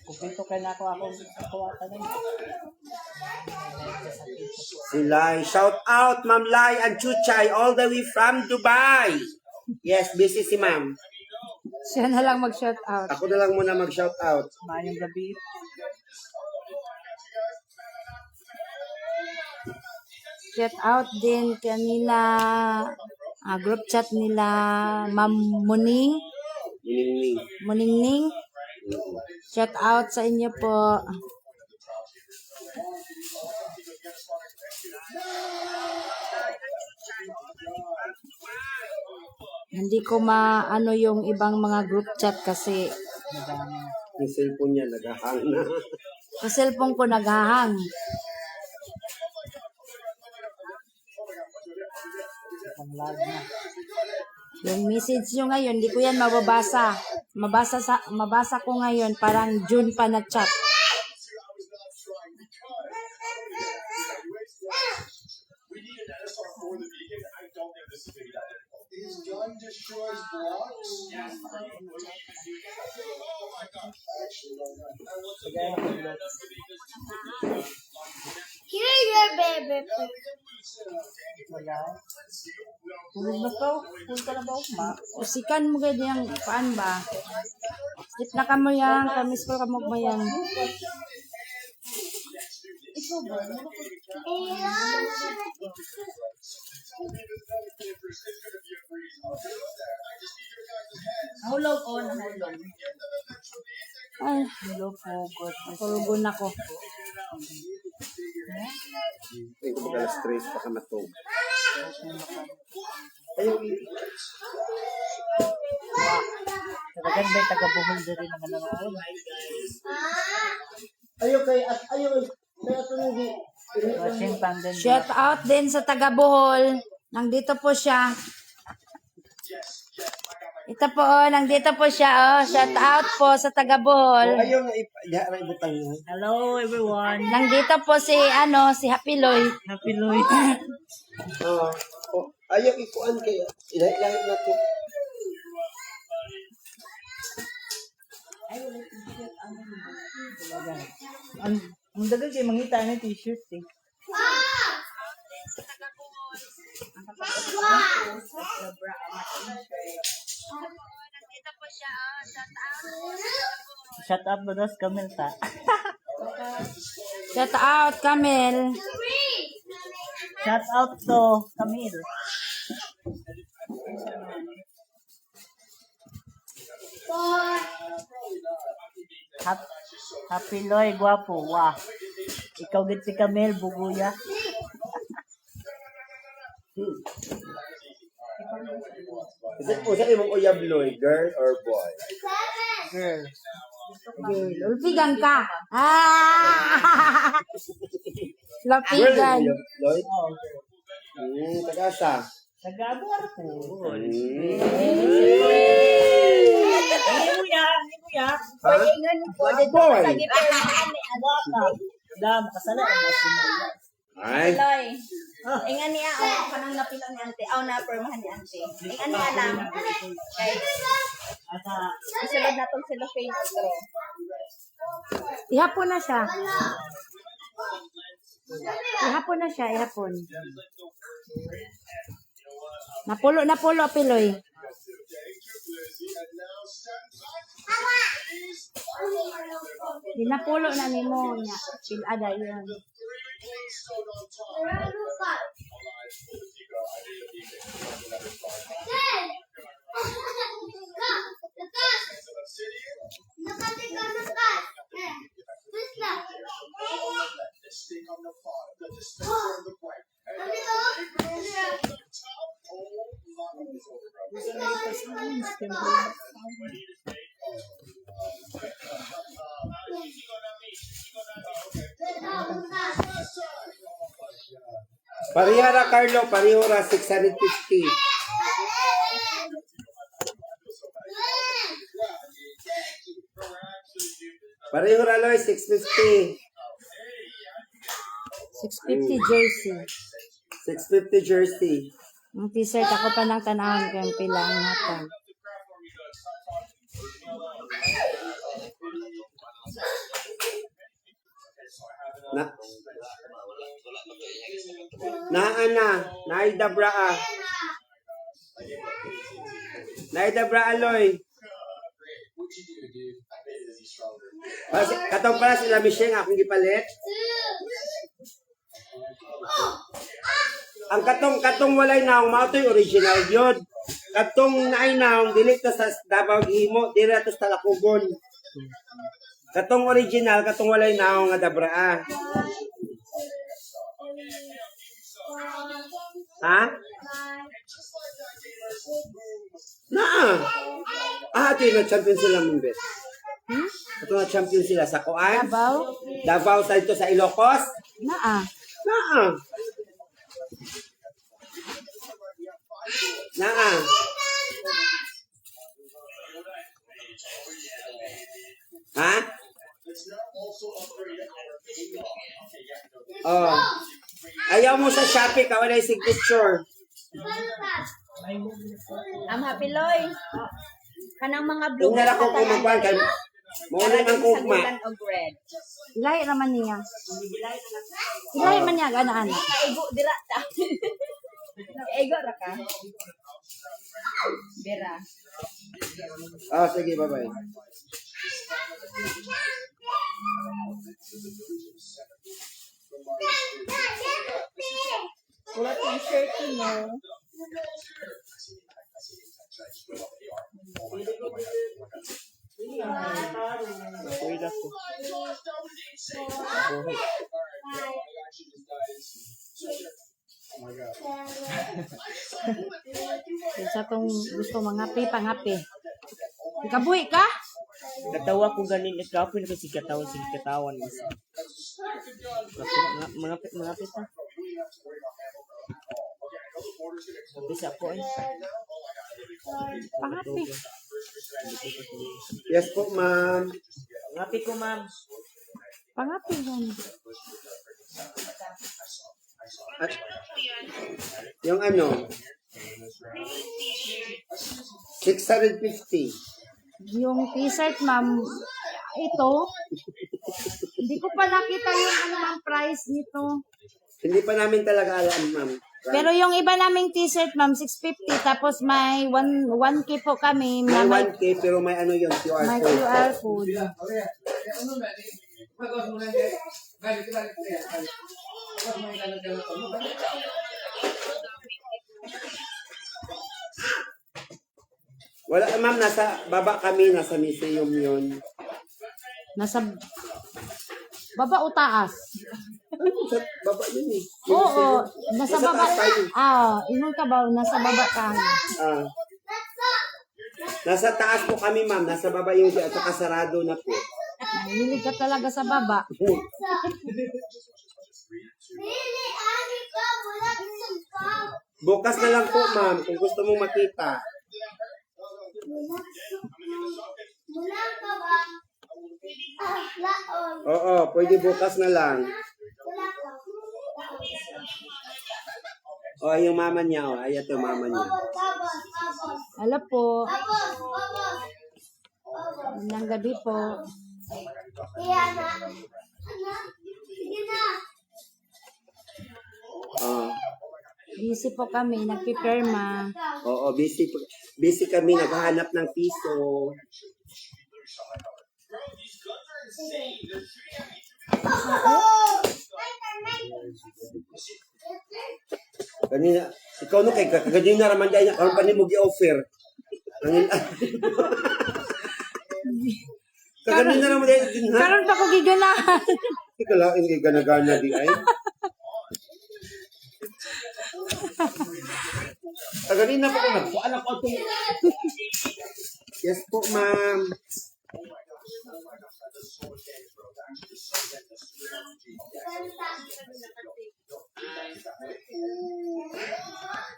Kupito ka na akong na. Si Lai. Shout out, Ma'am Lai and Chuchay, all the way from Dubai. Yes, busy si Ma'am. Siya na lang mag-shout out. Ako na lang muna mag-shout out. Mayong gabi. Shout out din kanila group chat nila Ma'am Muning, Miningning. Muningning. Shout out sa inyo po. Hindi ko maano yung ibang mga group chat kasi Yung cellphone niya naghahang na. sa cellphone ko naghahang. Ang lag na. Yung message nyo ngayon, hindi ko yan mababasa. Mabasa ko ngayon, parang June pa na chat. His gun destroys blocks? Yes. Oh my god. I actually don't know. Here, your baby. Wala. Tulog na to. Tulog ka na ba? Usikan mo ganyan, paan ba? Slip na ka mo yan, kamis ko ka mo yan. Hulog o nahulog. Ay, Hulog po. Good. tulugon ako. Ay, kung magala stress pa ka matog. Ayaw, Talagang may taga-buhol din rin naman ang ayaw kay, ayaw, kaya ito hindi. Watching Pangdan. Shout out din sa taga Bohol. Nandito po siya. Ito po, nandito po siya. Shout out po sa taga Bohol. Ayaw nga, iharang ibutang mo. Hello everyone. Nandito po si Happy Loy. Happy Lloyd. Ayaw ikuan kaya, ilahit na to. Ang dagal kayo mangita na t-shirt eh. Nandito po siya. Shut up ba dos Camel ta? Shout out, Camel. Shout out to Camille. Happy Loy, guwapo. Wah. Ikaw gid si Camille, buguya. Sa imong uyab Loy, girl or boy? Girl. Lapigan ka. Lapigan. Girl, Loy? Taga-asa. Nag-abuar po. Hmm. Hindi mo yan. Palingan po. Dito Boy. sa gipermaan ni Waka. Dam, kasala. Ay, Loy. Ingan niya, kanang napilang ni ante. Na permahan ni ante. Ingan niya lang. Kay, isulod na itong cellophane straw. Ihapon na siya. Ihapon. Napulo, Piloy. Dinapulo na ni mo niya. Pilada yun. The stick on the bottom, the dispenser on the right. And the top. Oh, my. It's over, bro. What do you just make? Parihara, Carlo. Parihara, 650. Parihara, Loy, 650. 650 jersey. 650 jersey. Ang t-shirt ako pa ng tanawin kayong pilang natin. Na naidabraa. Naidabraa, Loy. What'd you do, dude? I bet is he stronger. Katong pala sila Michelle nga akong gipalit. Ang katong walay naong mao to'y original yun. Katong naay naong dili to sa Davao gihimo, dili to sa Talakugon. Katong original, katong walay naong nga dabraa. Ha? Ito yung champion sila mong bet. Ito na champion sila sa Kuan. Davao? Davao sa ito sa Ilocos. Naa. Ha? Oh. Ayaw mo sa Shopee, ka wala yung signature. I'm happy, Loy. Kanang mga blue. Kung nara ko kumagwan, kay muna ng kugma. og red. Ilay naman niya. Ilay man niya, ana-ana. Kaigo, dira. Kaigo ra ka. Bira. Oh, sige, bye-bye. Kulot yung shirt mo. Sa tong gusto mangapi, pangapi. Kabuhi ka? Katawa ko ganin ikaw na kasi katawan isa. Mga pita. Bisa ko eh. Pangapi. Yes po, ma'am. Ngapi ko ma'am. Pangapi yan. At, yung ano? 650. Yung t-shirt, ma'am, ito, hindi ko pa nakita yung anumang price nito. Hindi pa namin talaga alam, ma'am. Pero yung iba naming t-shirt, ma'am, 650. Tapos may 1K po kami. May Na 1K pero may ano yung QR may code. QR code. Wala, ma'am, nasa baba kami, nasa museum yun. Nasa baba o taas? Sa baba yun eh. Oo, nasa baba. taas tayo. Inong ka ba? Nasa baba ka. Ah. Nasa taas po kami, ma'am. Nasa baba yung at saka sarado na po. Mahilig ka talaga sa baba. Bukas na lang po, ma'am, kung gusto mong makita. Oo, pwede bukas na lang. Oh, yung mama niya, oh. Ay, ito mama niya. Hello po. Magandang gabi po. Oh. Busy po kami, nagpipirma. Oo, busy kami, naghahanap ng piso. Kanina, ikaw no kay kanina raman dyan, ang panin mo gi-offer. Kaganin na naman din ha. Karon pa ko giganahan. Ika lang, hindi gana-gana di ay. Kaganin na po ko nagpuan ako itong... Yes po, ma'am.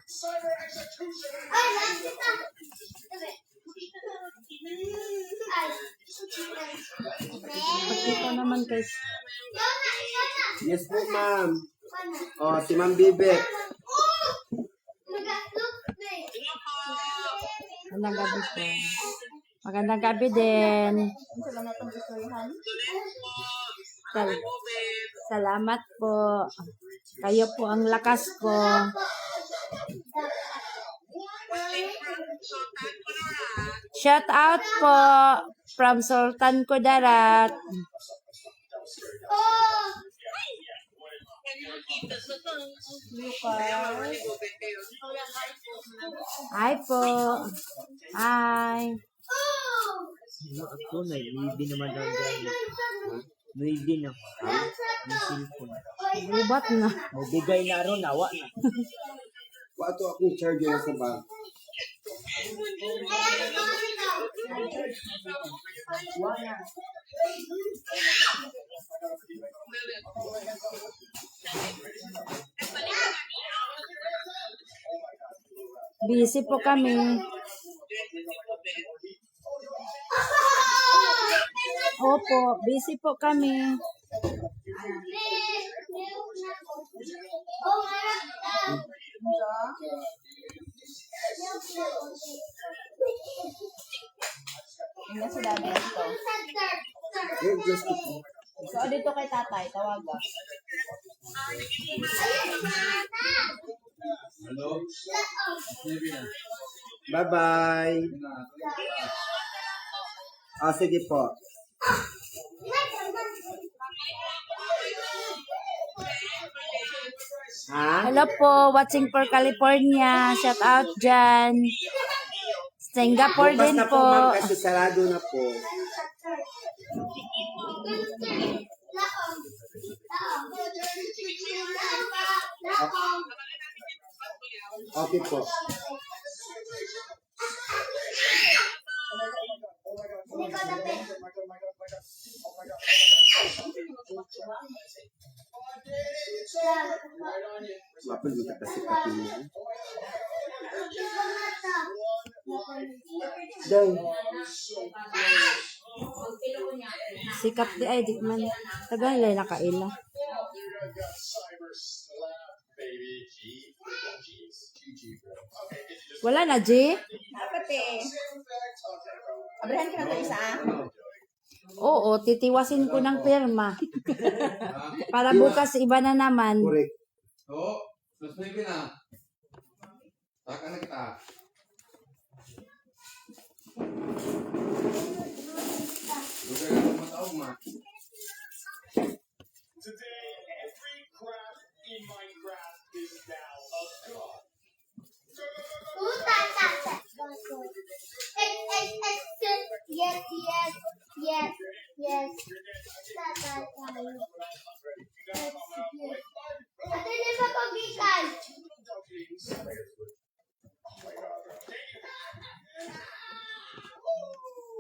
Cyber execution. Pagkita naman kay Yes po, ma'am. Oh, si Ma'am Bibek. Magandang gabi po. Magandang gabi din. Ano ba natong istoryahan? Salamat po. Kayo po ang lakas ko. Shout out po from Sultan Kudarat. Hi po. Hi. Ako na, maybe naman daw dyan. Maybe na. Yung cellphone. Gubat na. Mabigay na ron, nawa na. Wato akong charger sa bag. Busy po kami. Opo, busy po kami. Hindi sa dami ito. Just So, dito kay tatay, tawaga. Bye-bye. Ah, sige po. Ha? Hello po, watching for California. Shout out dyan. Singapore Bukas din na po, po. ma'am, kasi sarado na po. Okay po. Wapun juga kasi patinya. Dan Sikat di ay, di man. Tagal nila nakaila. Cyber slap, baby. G. G. Okay, Wala na, G? Dapat eh. Abrahan ka na ito isa ah. Oo, titiwasin ko ng pirma. Para bukas iba na naman. korek. Oo, plus maybe na. Taka na kita. Lugar na matawag ma. Today, every craft in Minecraft is now a god.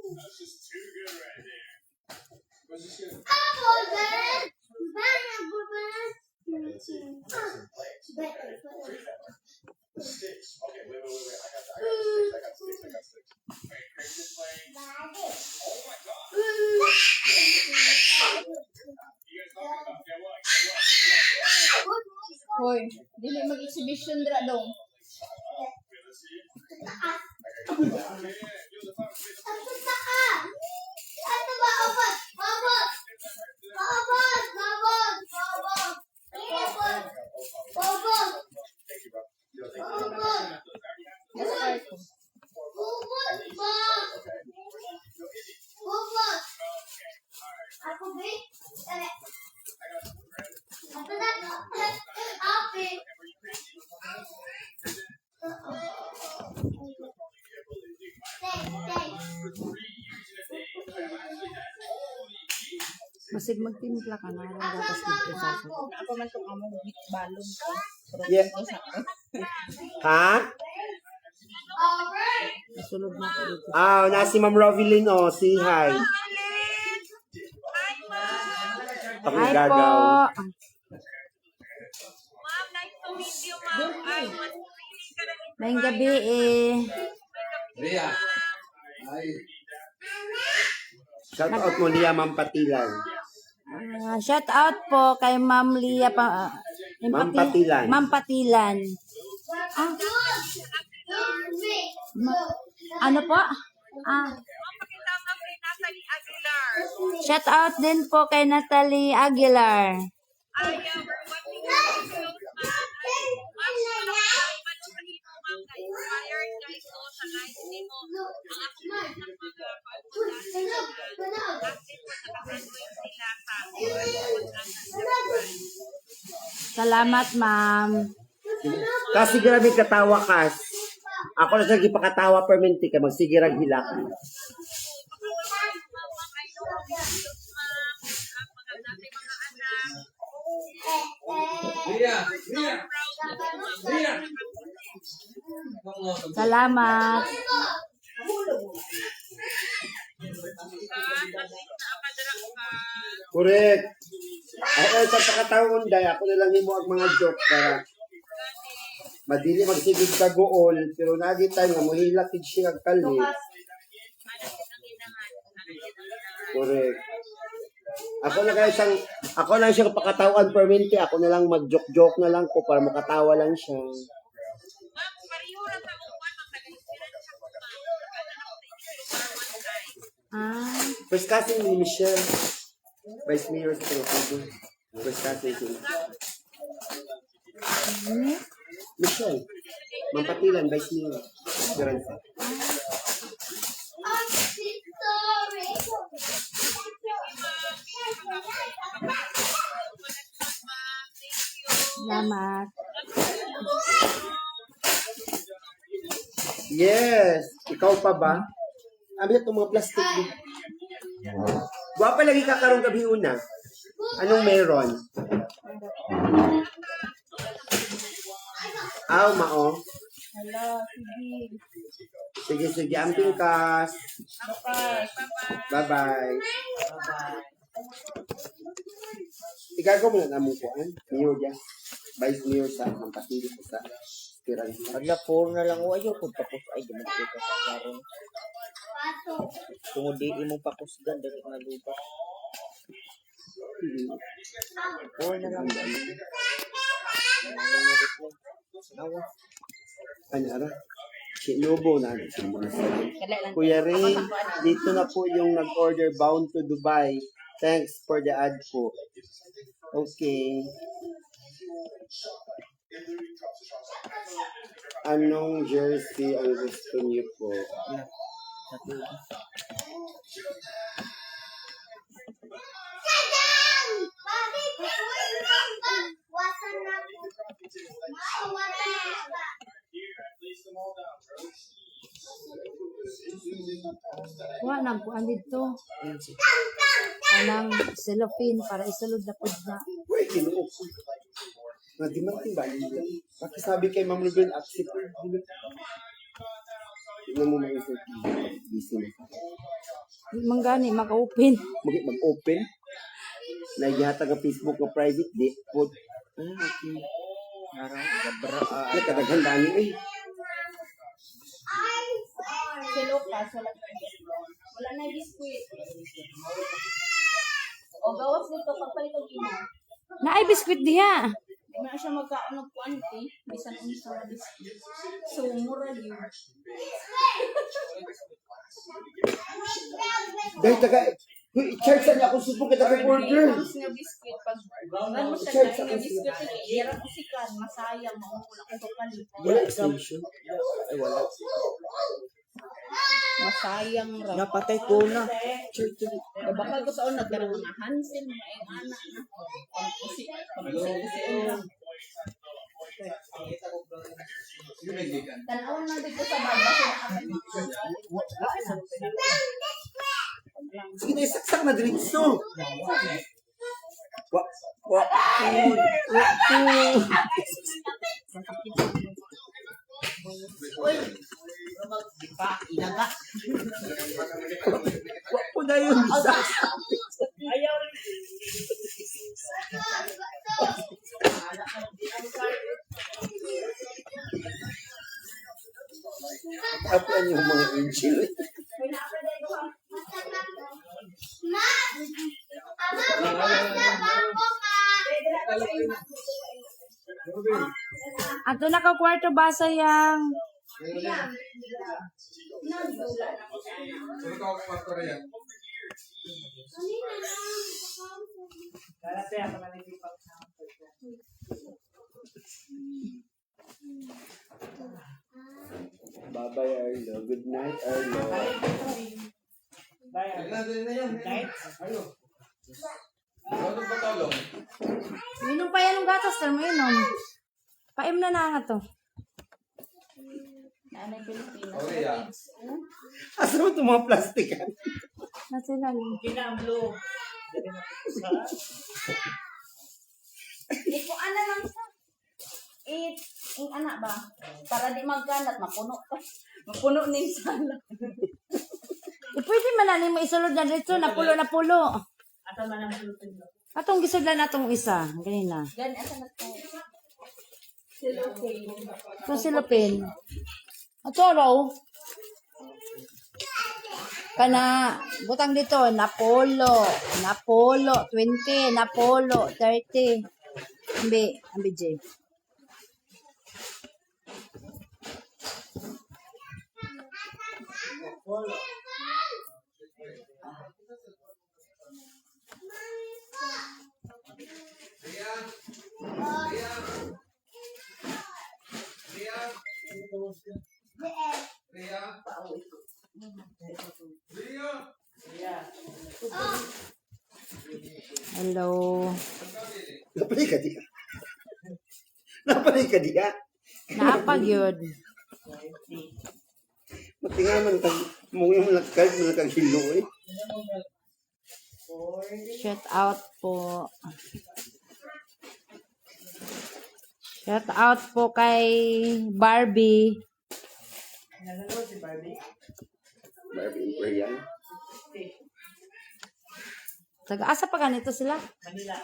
That's just too good right there. What's this gonna Let's see. Sticks. Okay, wait. I got the sticks. Wait, Christian playing. Oh my god. You guys talking about get what? Hoy, dili mag-exhibition dra dong. Okay, let's see. Yeah. Yo, the fire, wait, Thank you, bro. Yo, thank you. Nasa kwarto. Okay. Yo, Izzy. For 3 years in a day, I'm actually that Masig magtimpla ka na ron gatas dito sa akin. Ako man itong among balon ko. Yeah. Ha? Nasunod na ako dito. Na si Ma'am Rovilyn, si hi. Ako Hi po. gagaw. Maayong gabi eh. Ria. Ay. Shout out mo, Lia Ma'am Patilan. Shout out po kay Ma'am Lia Ma'am Patilan. Ma'am Patilan. Ah. Ano po? Shout out din po kay Natalie Aguilar. Salamat, ma'am. Kasi grabe katawa kas. Ako na siya gipakatawa permanente ka, magsigirag hilak. Ria. Ria. Ria. Salamat. Correct. Ay, sa pakataon day, ako na lang himo ang mga joke para madili magsigig ka gool, pero lagi tayo nga mohilak kid siya kag kali. Correct. Ako na siyang pakatawan permanente, ako na lang mag-joke na lang ko para makatawa lang siya. First cousin ni Michelle. Vice Mayor sa Toropago. First cousin siya. Michelle. Mampatilan, Vice Mayor. Esperanza. Salamat. Yes! Ikaw pa ba? Abi itong mga plastic din. Guwapa lagi ka karong gabi una. Anong meron? Mao. Hello, sige. Sige. Amping kas. Bye-bye. Igagaw mo na namang kuan. Mayor dyan. Vice Mayor sa Mampatili sa Esperanza. Pagla po na lang ayaw ko tapos ay dumating ka sa karon. Kung di mo pakusgan dali nga lupa. Po na lang. Ano ara? Sinubo na. Kuya Ray, dito na po yung nag-order bound to Dubai. Thanks for the ad po. Okay. Anong jersey ang gusto niyo po? Wa nang kuan dito. Anang cellophane para isulod na pud na. Uy, kinuok ko. Nadimanting ba nila? Pakisabi kay Ma'am Ruben, accept po. Tignan mo mga isa. Busy na. Di man gani maka-open. Mag-open. Nagyatag ang Facebook na private di. Put. Okay. Kadaghan dani eh. Si Lucas, wala na biskuit. O gawas nito, pagpalit ang ina. Naay biskwit diha. Di na siya magkaon ng kuante, bisan unsa na biskuit. So, mura yun. Dahil i-charge sa niya kung supo kita kay order. Once nga biskuit, pag ano siya dahil nga biskuit, hirap usikan, masayang, maungula ko kapalit. Wala extension. Ay wala. Masayang raw. Napatay ko na. Baka ko sa una, pero mga Hansen, mga yung anak na. Pangkusi lang. Tanawan lang dito sa baba. lang. Sige na, isaksak na diretso. Wa, Inaga. wa po na yun. Ayaw. Apan yung mga angel. Ato na ka kwarto basa yang. Sino ka ako kwarto rin yan? Bye-bye, Arlo. Good night, Arlo. Dali na yan. Ano? Ano ba talong? Minom pa yan ng gatas, tal mo inom. Paim na nga to. Nanay Pilipinas. Okay, ah. Asa mo itong mga plastikan? Nasa ilalim. Kinamlo. Kung ano lang sa yung anak ba? Para di magkalat, mapuno pa. Mapuno na yung sala. Pwede man na mo isulod na dito, napulo. Ato man ang sulutin mo. Atong gisudlan natong isa. Ganina. Gani, asa na tayo? Cellophane. Ito silupin. Ito raw. Kana, butang dito, Napolo, 20, Napolo, 30. Ambi, J. Ria? Ria? Ria? Ria? Ria? Hello. Napalay ka diya. Napalay ka diya. Naapag yun. Matingaman ka. Mungin mo nagkaghilo eh. Shout out po. Shout out po kay Barbie. Nanonood si Barbie. Barbie Imperial. Taga-asa pa ganito sila? Manila.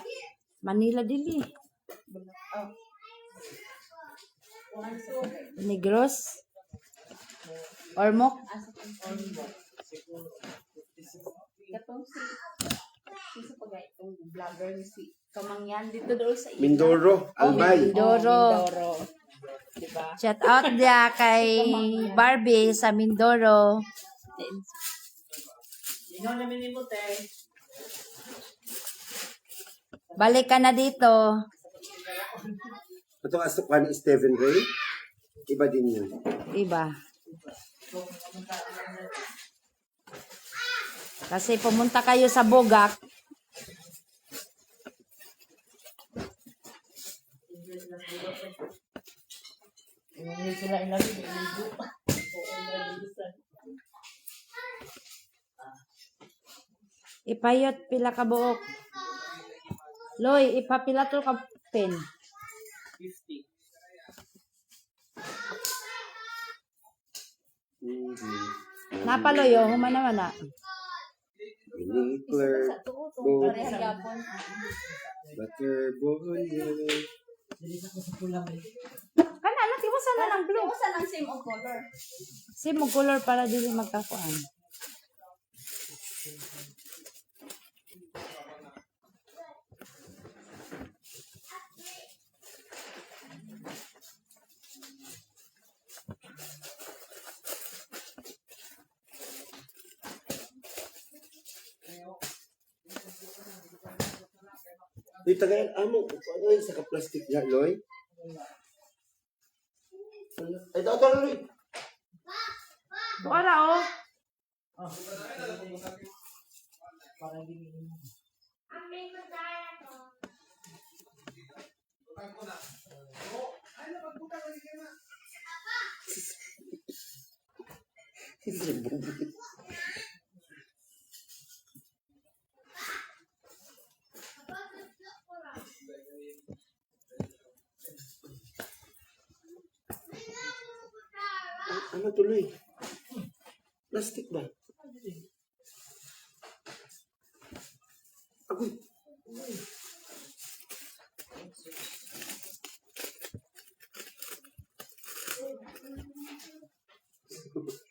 Manila dili. Negros. Ormoc. Katong si pagay itong vlogger ni si Kamangyan dito daw sa ila. Mindoro. Albay. Mindoro. Diba? Shout out dia kay Barbie sa Mindoro. Ino namin ni Mute. Balik ka na dito. Itong asukan ni Stephen Ray. Iba din yun. Iba. Kasi pumunta kayo sa Bogak. Hindi sila ilalim. Ipayot pila ka buok. Loy, ipapila to ka pen. 50. Napaloy, oh, human naman na. Vinegar. Sa tuo to Oh. parehang gapon. Butter bone. Kana, ano, tiwasan na ng blue. Kung saan ang same of color? Same mo color para dili magkakuan. Di tagayan amo. Ano yung sa plastic niya, Loy? Ay, ito, Loy. Wala, oh. Para hindi mo. Tama tuloy. Plastic ba? Agoy.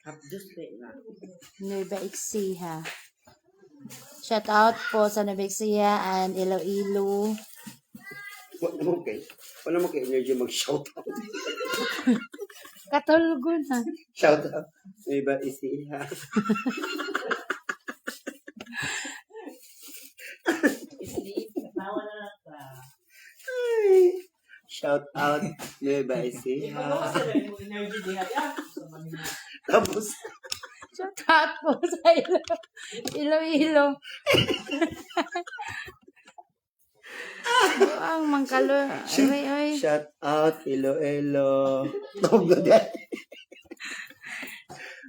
Hapdos pa na. Nueva Ecija. Shout out po sa Nueva Ecija and Iloilo. Wala mo kay energy mag-shout out. Katulgo na. Shout out. May iba isiha. Ay, shout out. May iba isiha. Tapos, Shout out po sa Iloilo. Ang mangkalo. Ay. shout out Iloilo. Tawag na dyan.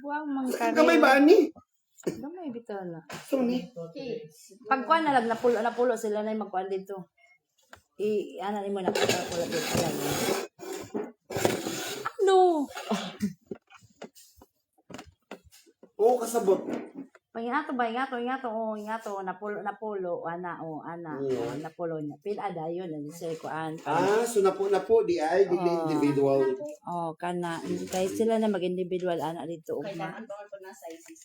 Buang mangkalo. Kamay ba ani? Gamay bitaw na. So ni. Pagkuan na lang napulo sila na yung magkuan dito. Ano ni mo na pulo dito lang. No. Oo, kasabot. Ingato, napulo, ana, napulo niya. Pila dayon, ano siya kuan. So na po, di ay, di individual. Kana, kahit sila na mag-individual, ana, dito. Kailangan to ko na sizes.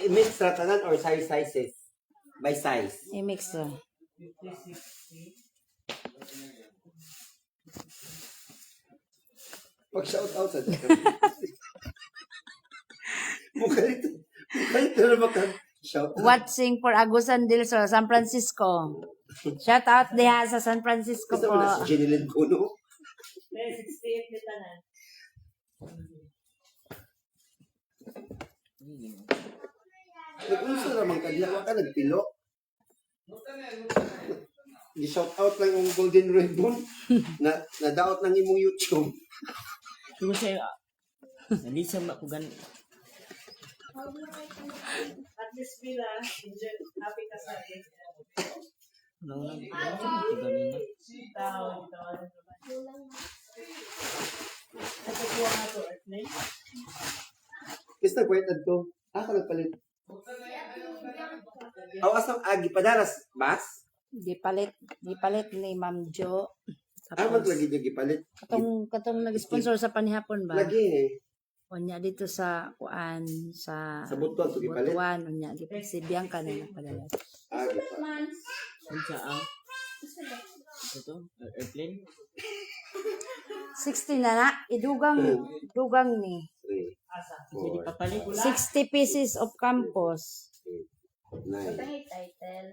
Mix na tanan or sizes? By size. I-mix to. Pag-shout out sa dyan. Mukhait na mag-shout out. Watching for Agusan del Sur, San Francisco. Shout out diha sa San Francisco Gusto po. mo na si Jenilyn Kuno? 68 nila na. Nag-unsa naman ka, di ka nagpilo. I-shout out lang yung Golden Ribbon na nadaot ng imong YouTube. Kung siya, hindi siya makugan. At least bila, happy ka sa akin. Nang ganina. Tao. Nagkukuha nga to, Earthling. Is nag-white ad to? Ka nagpalit. Asang agi padaras, bas? Gipalit ni Ma'am Jo. Maglagi niya gipalit. Katong nag-sponsor sa panihapon ba? Lagi eh. Onya dito sa kuan sa Sa Butuan, to gipalit? Butuan, onya si Bianca na nagpadala. Gipalit. Kung siya ang ito, airplane. 60 na idugang ni. 3, Hindi 4, papalit. 60 pieces of campus. 9. May title.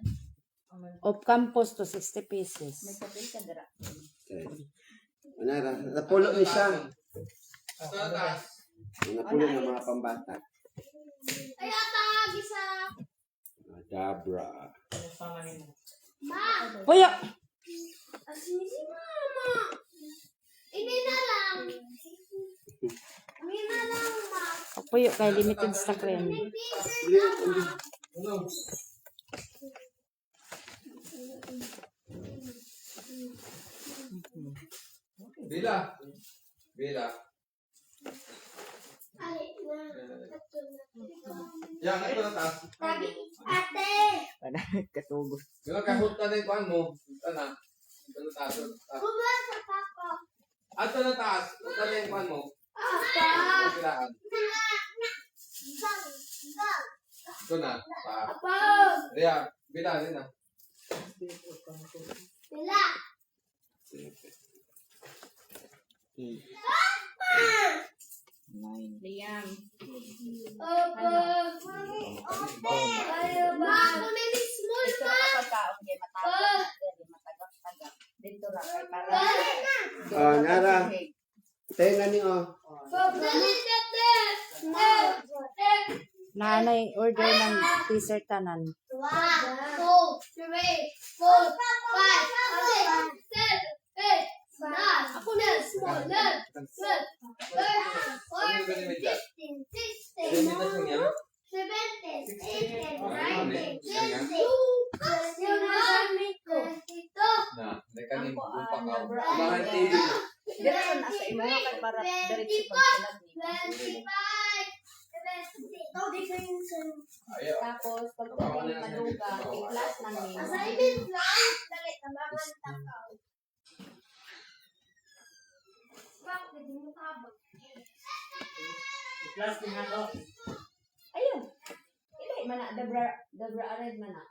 Of campus to 60 pieces. May kapil ka dira. 10. Manara, napulo ni siya. Ito na taas. Napulo ng mga pambata. Ay, atagi sa... Dabra. Puyo! Asin si mama. Ini na lang. Ini na lang, ma. Puyo kay limited stock rin. Bila. Bila. Ay, na. Yan, ito na taas. Tabi, ate. Katugos. Yung kahit na yung kuhan mo. Ito na. Ito na taas. Kumain sa papa. Ito na taas. Ito na yung kuhan mo. Apa. Pilaan. Sang. Ito na. Apa. Ria, bila din na. Bila. Liam. Apa. Ma, kunin ni small, Ito ma. na pagkaon kay matagap. Dito ra kay para. Nara. Tenga ni Dali, dali. Nanay order ng t-shirt tanan. 1, 2, 3, 4, 5, 6, 7, 8, 9. Ako na, small, 11, 12, 13, 14, 15, 16, 17, 18, 19, 20, 21, 22, Na. May kanina. ni ko Bumpa ka. Labra Bahay Arad. TV. Dire ko na sa imo kay para diretso pagsilag ni. 25. Ayaw. Tapos pag pwede maluga, i-class lang ni. Assignment lang. Dali, tambangan takaw. Bakit hindi mo tabag? Class din ako. Ayun. Ilahi man na Labra Arad man na.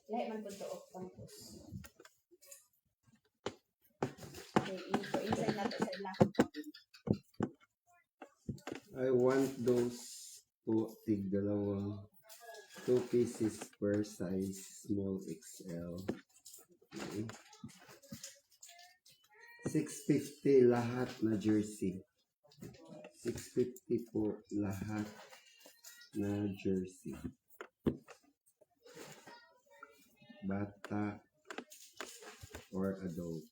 Ilahi man pud to campus. Okay, inside na to sa ila. I want those tig dalawang 2 pieces per size, small XL. Okay. 650 lahat na jersey. 650 po lahat na jersey. Bata or adult.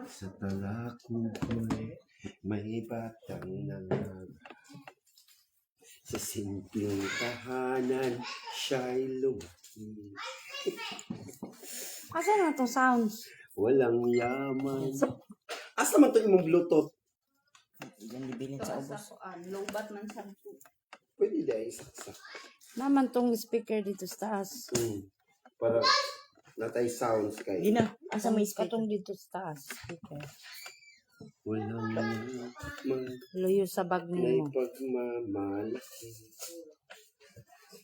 Sa talakukoy, may batang nangag. Sa simpleng tahanan, siya'y lumaki. Asa na to sounds? Walang yaman. Asa man to imong Bluetooth? Yan dibilin Ito sa sa ubos. kuan, lobat man sa Pwede dahil saksak. Naman tong speaker dito sa taas. Para natay sounds kay. Di na. Asa may speaker? Katong dito sa taas. Speaker. Walang yaman. Luyo sa bag May nimo. pagmamalaki.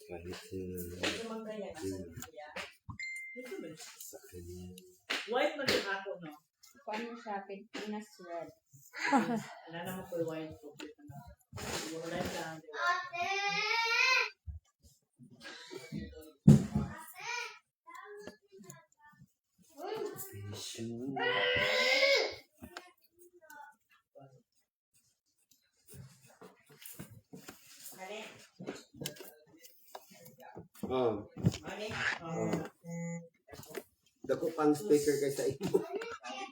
Kahit sa kanya. White man din ako, no? kuan mo siya, Pilipinas Red. Ano naman po yung white po? Wala lang. Ate! Vision. Oh. Dako pang speaker kay sa imo.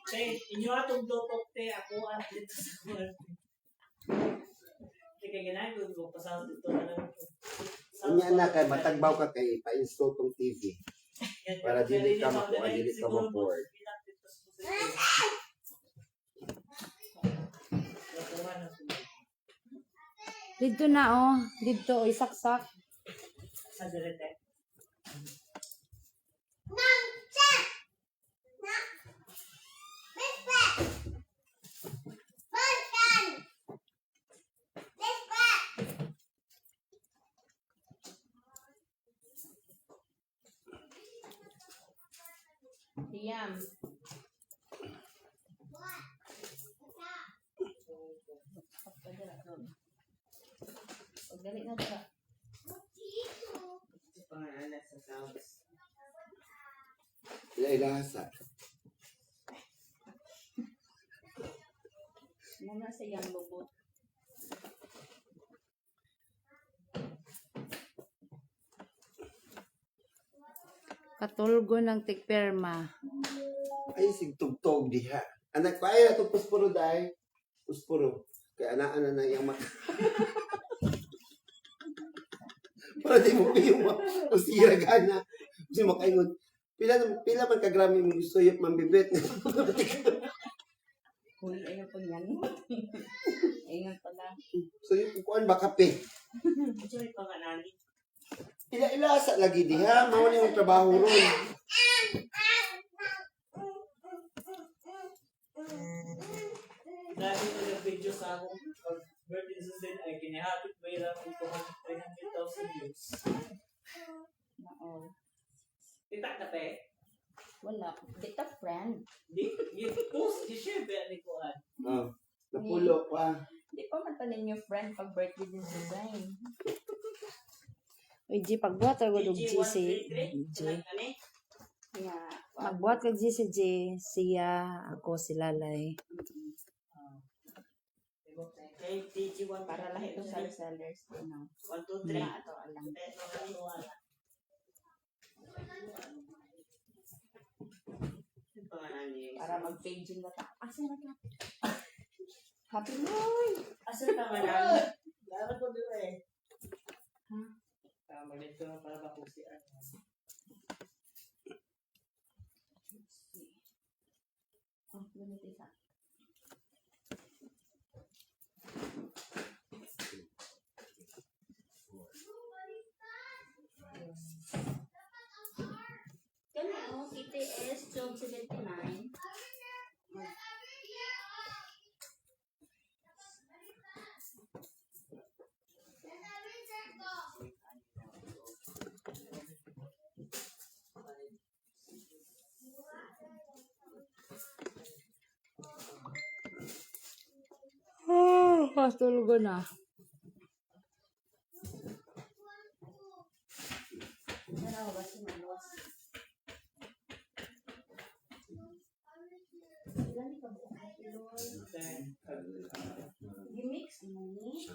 Say, inyo atong dopok te ako at dito sa world. Kaya ginagawa ko pasal dito na lang. Unya na kay matagbaw ka kay pa-install tong TV para dili ka makuha, dili ka ma-board. Dito na oh. Dito isaksak. Sa direte. Diam. Pag dali na dira. Pangalan sa sounds. Ilahasa. Muna sa iyang lubot. Katulgo ng tikperma. Ay sig tugtog diha. Anak pa ay ato puspuro dai. Puspuro. Kay anaan na yang mak. Para di mo piyo mo. Usira gana. Kasi makaingon. Pila man kagrami mo gusto yung mambibit. Uy, ayun po yan. Ayun pala. So yung kuan ba kape? Ito yung pangalan. Ila-ilasa lagi diha. Mao ni yung trabaho ron. Dahil ko yung video sa akong birthday season ay kinahapit ba yung 300,000 views. Oo. Titak na pe? Wala. Dito friend. Di, post, i-share ba ni Kuan? Oh, napulo pa. Di pa man tanin yung friend pag birthday din sa Zayn. Uy, G, pagbuhat ako ng G si G. Kaya, Magbuhat kag G si G. Siya, ako, si Lalay. Kay TG1 para lahat ito sa sellers. Ano? 1, 2, 3. Na ito, alam. Para mag-page yung lata. Asa na ka? Happy New Asa ka man? Dapat ko doon eh. Ganito para makusian. Oh, ganito isa. Kano, TTS 1279. Tulog na. Ano ba si Manos? Ilan ka ba? Gimix mo ni?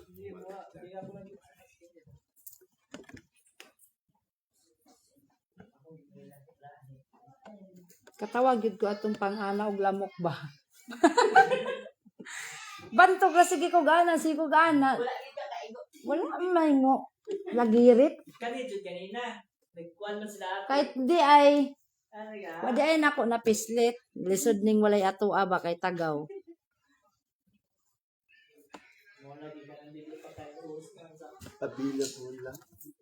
Katawag yun ko atong pang-ana og lamok ba? Bantog na sige ko gana, sige ko gana. Wala may mo. Lagirit. Kanina. Nagkuhan mo sila ako. Kahit di ay, Ano nga? wadi ay nako na pislit. Lisod ning walay ato aba kay tagaw. Muna di ka nandito pa tayo. Available lang.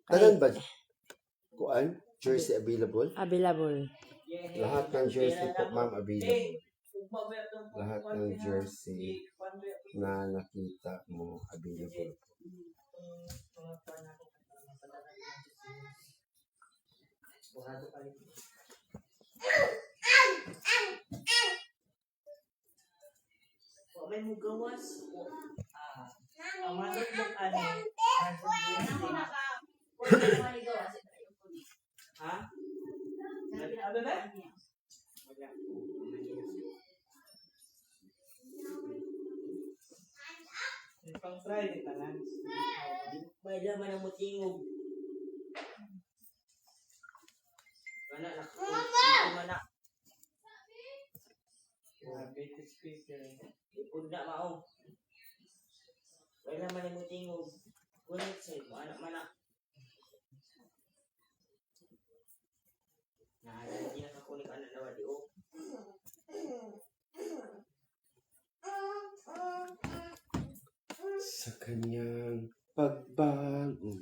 Tanan ba? Kuan? Jersey available? Available. Lahat ng jersey po, ma'am, available. Lahat ng jersey na nakita mo, available. May mugawas. Ang manok ng ano. Ha? Ano na? Pang Friday tanan. May laman ang mutingog. Mana nak. Mana. Basic speaker. Ipunda mao. May laman ang mutingog. Kunit sa mo anak mana. Nah, hindi na kakunik anak na wadi o. Sa kanyang pagbangon.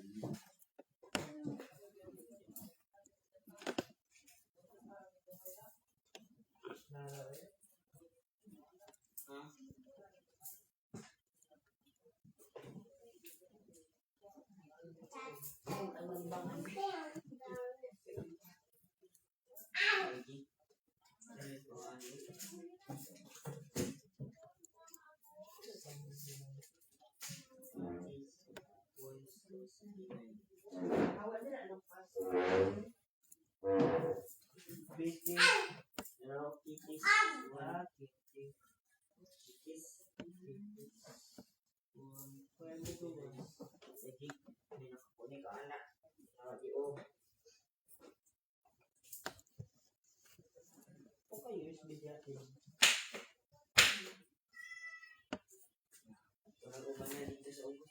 Basic. Pero kikis. Kikis. Pwede ko ba? Sige. May nakakunik ka anak. Wadi o. Okay, USB natin. Walang uban na dito sa ubos.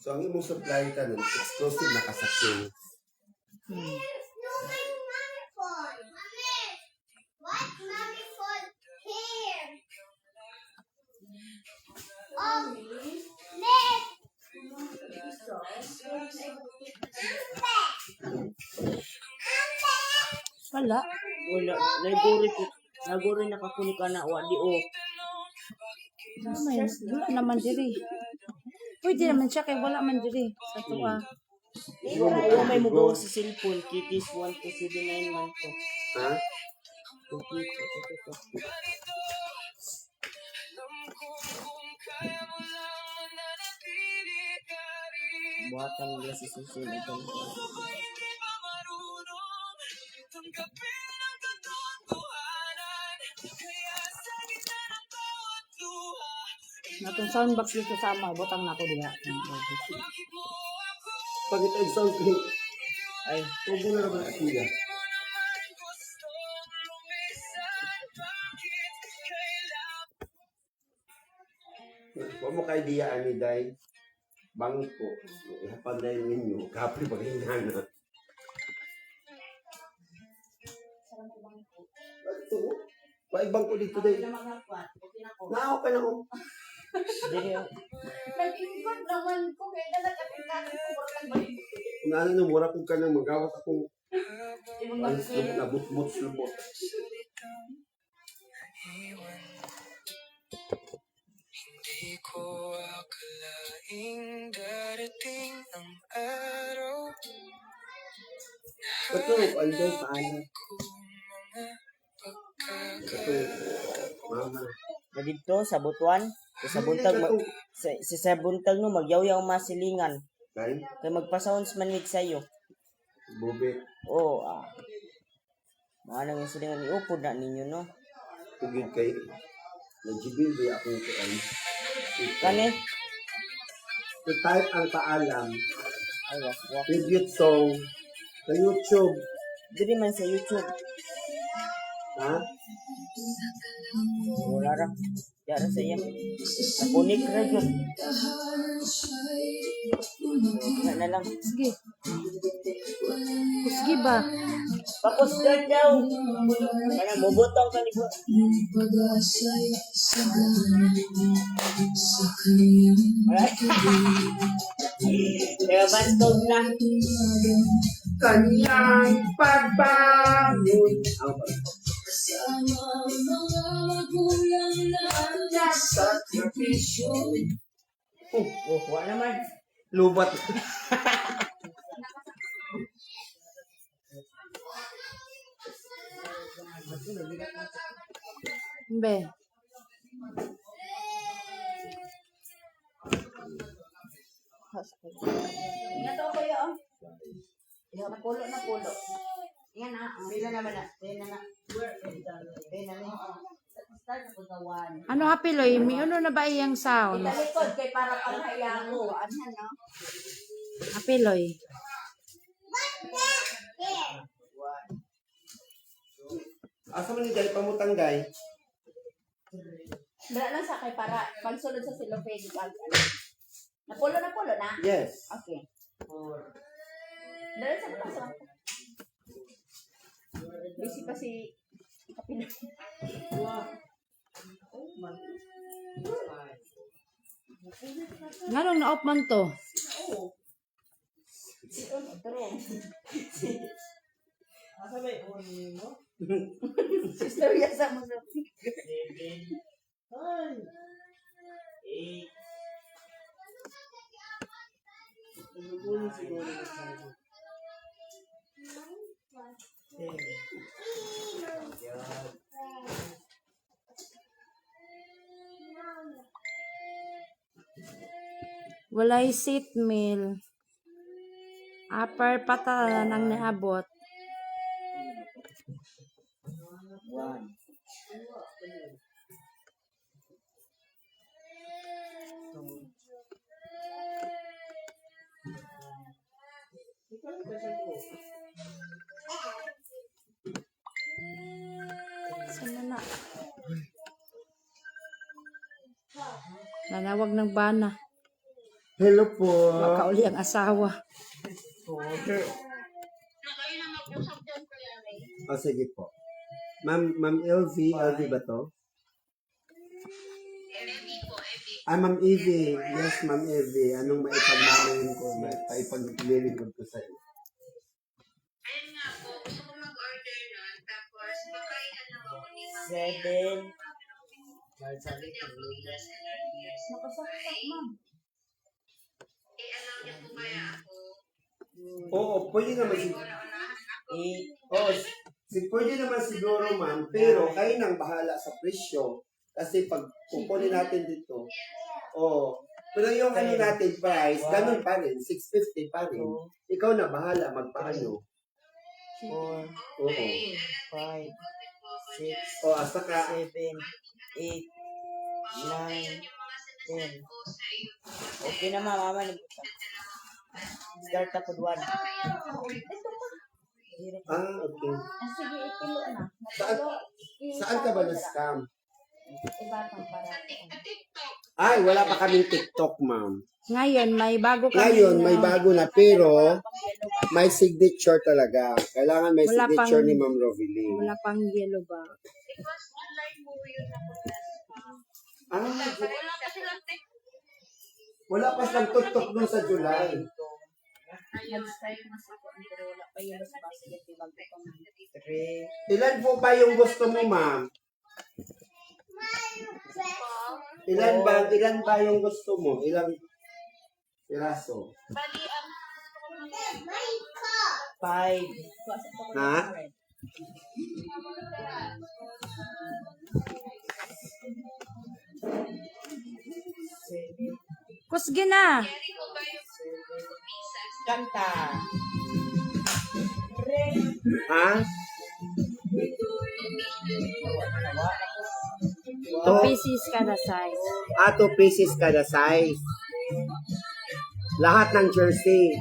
So, ang imong supply ka nun, exclusive na kasakyan. There's no phone. Mommy, what mommy phone here? Oh, Nick. Wala. Wala. Naguri nakakunik ka na. Wadi o. Wala naman diri. Pwede naman siya kay wala man diri. Sa tuwa. Iwa may mugawa sa cellphone. Kikis 12791 to. Ha? Buhatan nila sa susunod. Natong soundbox dito sa ama, butang na ako diha. Pag ito yung sound clip, Ay, tubo na naman ang siya. Huwag mo kay diya ani day. Bangko. Ihapan na yung ninyo. Kapri pag hinana. Ito. Paibang ko dito day. Nao ka na ko. Nag-iwan naman ko kaya nagkakitanin ko lang ba yun? Nana na mura kong ka nang magawas akong nabut-but-lubot. Hindi ko akalaing darating ang araw. Ito, anday paano? Ito, mama. na dito sa butuan. Sa buntag, sa buntag no, magyaw-yaw masilingan. Kay, Kay magpa-sounds manig sa'yo. bube, Oo, Maanang yung silingan iupod na ninyo, no? tugid kay, nagjibil ba akong kuan? Kani? I-type ang paalam, Ay, wak. tribute song, sa YouTube. Dili man sa YouTube. Ha? Wala ra. Yara sa iya. Napunik ra yun. Nga na lang. Sige. Sige ba? Pakusgan daw. Kaya mubutong ka ni po. Alright. Kaya bantog na. Kanyang pagbangon. Ang sakripisyo. Oh, wala naman. Lubat. Be. Ingat ako kayo, oh. Napulo. Yan na, pila naman na. Pila na. Pila na. Start na po sa 1. Ano hapiloy? May ano na ba iyang sound? Italikod kay para panghayang ko. Ano no? Hapiloy. Asa man ni Day pamutang Day? Dala lang sa kay para pagsulod sa cellophane. Napulo na? Yes. Okay. Dala sa pasok. Busy pa si Kapila. Nganong na-off man to? Sister ya sa mo. Walay seat meal. Upper pata nang naabot. Sana na. Nanawag ng bana. Hello po. Makauli ang asawa. O sige po. Ma'am LV ba to? Ma'am Evie. Yes, Ma'am Evie. Anong maipagmamayin ko? Maipaglilingkod ko sa iyo. Ayun nga po, gusto ko mag-order nun. Tapos, baka i-ano ako ni Ma'am 7. Sabi niya po, ilas and years. I-allow niya po kaya ako. Oo, pwede naman siguro. Unahan ako. Oo, pwede naman siguro, ma'am. Pero kayo nang bahala sa presyo. Kasi pag kukunin natin dito, pero yung ano natin price, ganun pa rin, 650 pa rin. Ikaw na bahala, magpaano. 4, Oo. 5, 6, O, asa ka, 7, 8, 9, Okay na mama ni. Start ako duwan. Okay. Sige, ikilo na. Saan, saan ka ba na-scam? Iba pang para. Ay, wala pa kaming TikTok, ma'am. Ngayon, may bago kami. Ngayon, may bago na, pero may signature talaga. Kailangan may Wala signature pang- ni Ma'am Rovilyn. Wala pang yellow ba? Wala pa siyang TikTok dun sa July. Nag-start mas ako, pero wala pa yellow sa basket. Bago pa man. Ilan po ba yung gusto mo, ma'am? Ilan ba yung gusto mo? Ilang piraso? 5. Ha? Kusgi na. Kanta. Ha? 2 pieces kada size. 2 pieces kada size. Lahat ng jersey.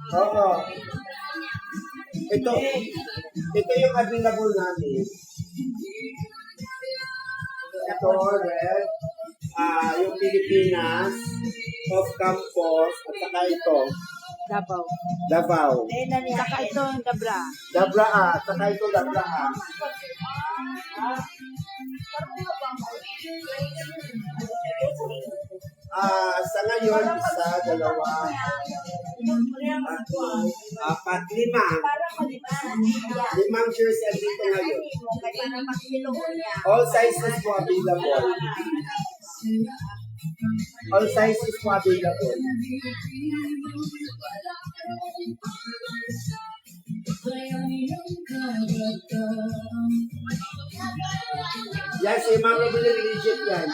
Oo. Ito yung available namin. Ito, red. Yung Pilipinas, of Campos, at saka ito, Davao. Davao. Saka ito yung Dabra. Dabra, saka ito Dabra. Sa ngayon, isa, dalawa, tatlo, apat, lima. Limang jersey ang dito ngayon. All sizes po available. All sizes po available. Yan, si Ma'am Robilin, legit yan.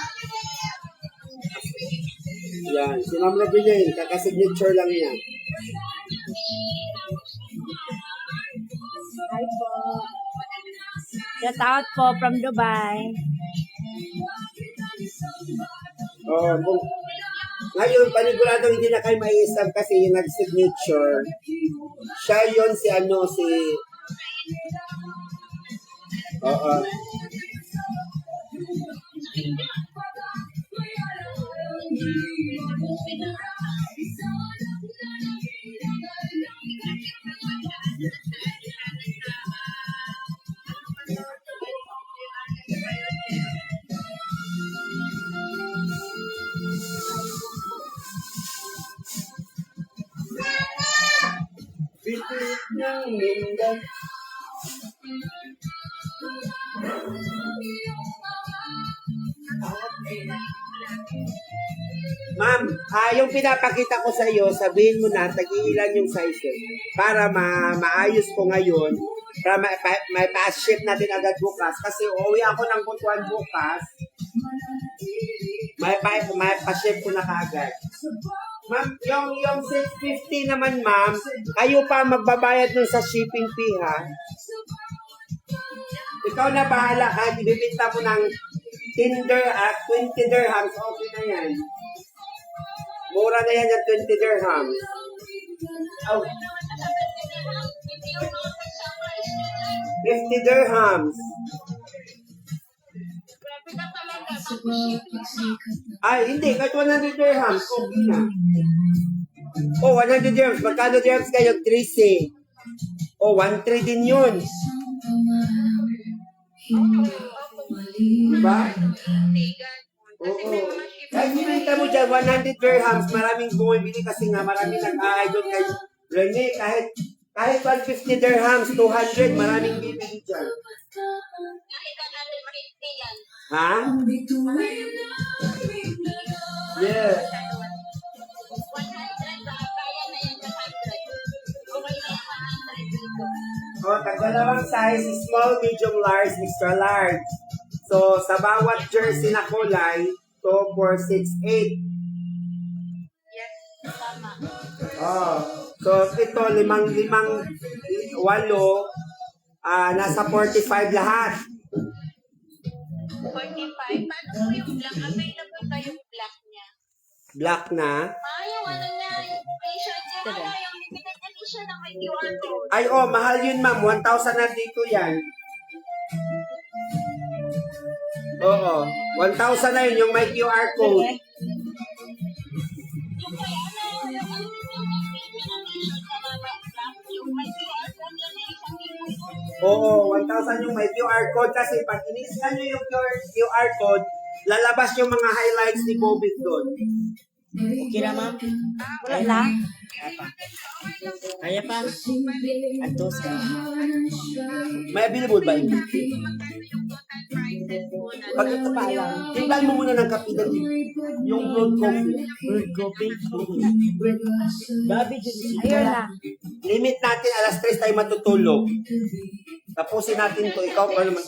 Yan, si Ma'am Robilin, kaka-signature lang yan. Hi po. Shout out po from Dubai. Ngayon, paniguradong hindi na kayo mai-stab kasi yung nag-signature. Siya yun si Oo. Bitit ng linggan. Ma'am, yung pinapakita ko sa iyo, sabihin mo na tag-iilan yung sizes para maayos ko ngayon, para may pa-ship natin agad bukas kasi uuwi ako ng Butuan bukas. May pa-ship ko na kaagad. Ma'am, yung 650 naman, ma'am, kayo pa magbabayad nun sa shipping fee, ha? Ikaw na bahala, kahit ibibinta mo ng 20 dirhams, okay na yan. Mura na yan yung 20 dirhams. Oh. 50 dirhams. Ay, hindi. Kahit 100 dirhams, okay na. Oh, 100 dirhams. Magkano dirhams kayo? 3C. Oh, 1.3 din yun. Diba? Oo. Kahit binita mo dyan, 100 dirhams, maraming bumibili kasi nga maraming nag-idol kay Rene. Kahit 150 dirhams, 200, maraming bibili dyan. Ha? Yeah. Oh, tagdalawang size, small, medium, large, extra large. So, sa bawat jersey na kulay, 2, 4, 6, 8. Yes, tama. Oh. So, ito, walo, nasa 45 lahat. 45. Paano po yung black? Available kayong black niya? Black na. Yung ano niya, yung t-shirt niya, yung limited edition na may QR code. Ay, oh, mahal yun, ma'am. 1,000 na dito yan. Oo. 1,000 na yun, yung may QR code. Yung may ano, yung t-shirt na black, yung may QR code yan, isang libo yun. Oo, 1,000 yung may QR code kasi pag in-scan nyo yung QR code, lalabas yung mga highlights ni Bobit doon. Okay na, ma'am? Wala na. Kaya pa. Atos ka. May available ba yun? Pag ito pa alam, tingnan mo muna ng kapitan yung broad coffee. Bird coffee. Gabi, Ayun na. Limit natin, alas 3 tayo matutulog. Tapusin natin to ikaw pa naman.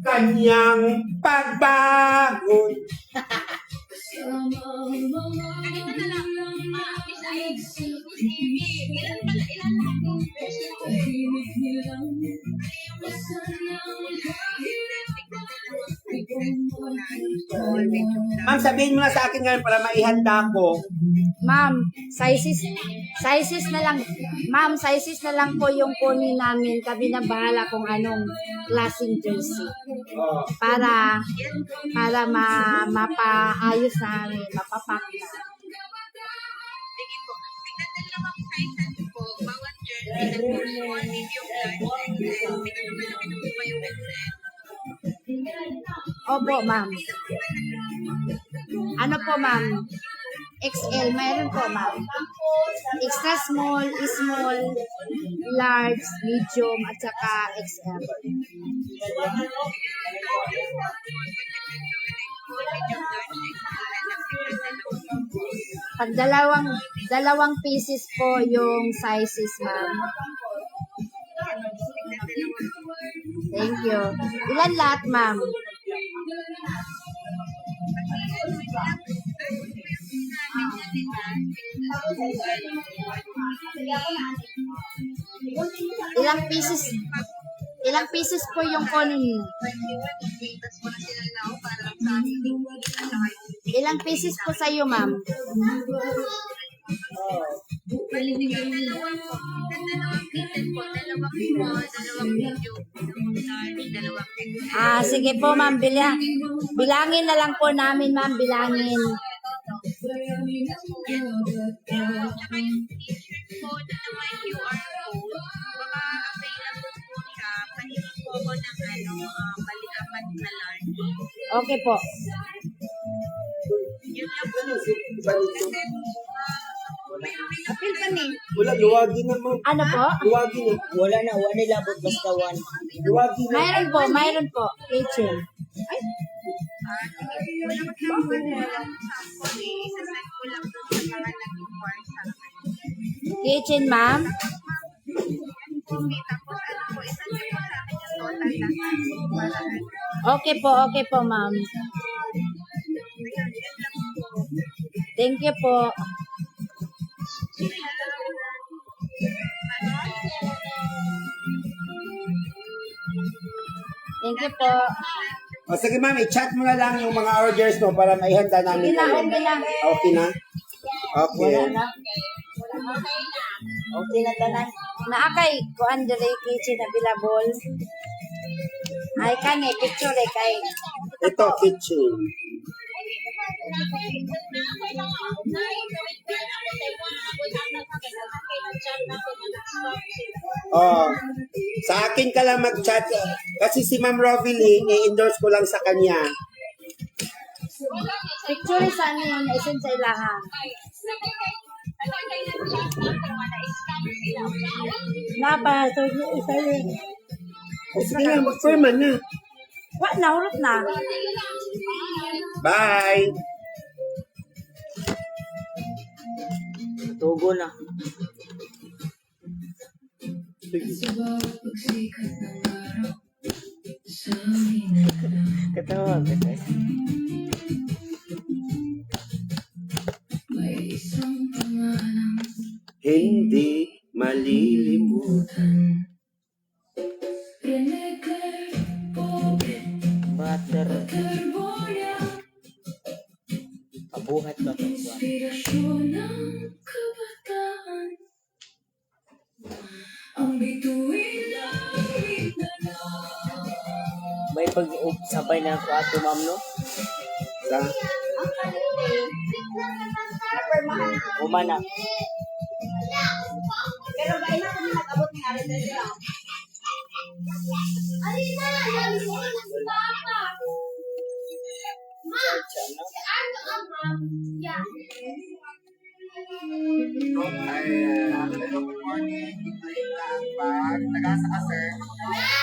Kanyang pagbagon. Ma'am, sabihin mo na sa akin ngayon para maihanda ko. Ma'am, sizes na lang. Ma'am, sizes na lang po yung kunin namin. Kami na bahala kung anong klaseng jersey. Oh. Para mapaayos namin, mapapak na. Sige po. Tingnan dalawang sizes po. Bawat jersey na small, medium, large, XL. Tingnan naman lang ito po yung XL. Opo, ma'am. Ano po, ma'am? XL, mayroon po, ma'am. Extra small, large, medium, at saka XL. Pag dalawang pieces po yung sizes, ma'am. Thank you. Ilan lahat, ma'am? Ilang pieces po yung kunin niyo? Ilang pieces po sa'yo, ma'am? Sige po, ma'am. Bilangin na lang po namin, ma'am. Bilangin. Okay po. Apil pa ni. Wala, luwagin na, ma'am. Ano po? Luwagin na. Wala na, wala labot basta one. Luwagin na. Mayroon po. Kitchen. Kitchen, ma'am. Okay po, ma'am. Thank you po. Thank you po. O sige, ma'am, i-chat mo na lang yung mga orders mo para maihanda namin. Okay na. Okay na? Okay. Wala na. Okay na tanan. Naakay ko Andre kitchen available. Ay kani picture kay Ito, kitchen. Oh, sa akin ka lang mag-chat. Kasi si Ma'am Rovilyn, i-endorse ko lang sa kanya. picture sa niya na isin sa ilahan. Napa so isa yun. Sige nga, mag-firman na. Wa na urot na. Bye! Tugo na. Katawa, katawa. May sabay na ako ato ma'am no. Sa Ang kalite, napermahan na. Umana. Pero ba ina kung nag-abot ng arin na sila? Alina, yan mo na si Papa. Ma, si Arno ang ma'am. Yeah.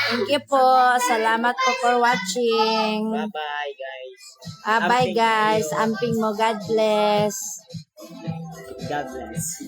Thank you po. Salamat po for watching. Bye-bye guys. Bye guys. Amping mo. God bless. God bless.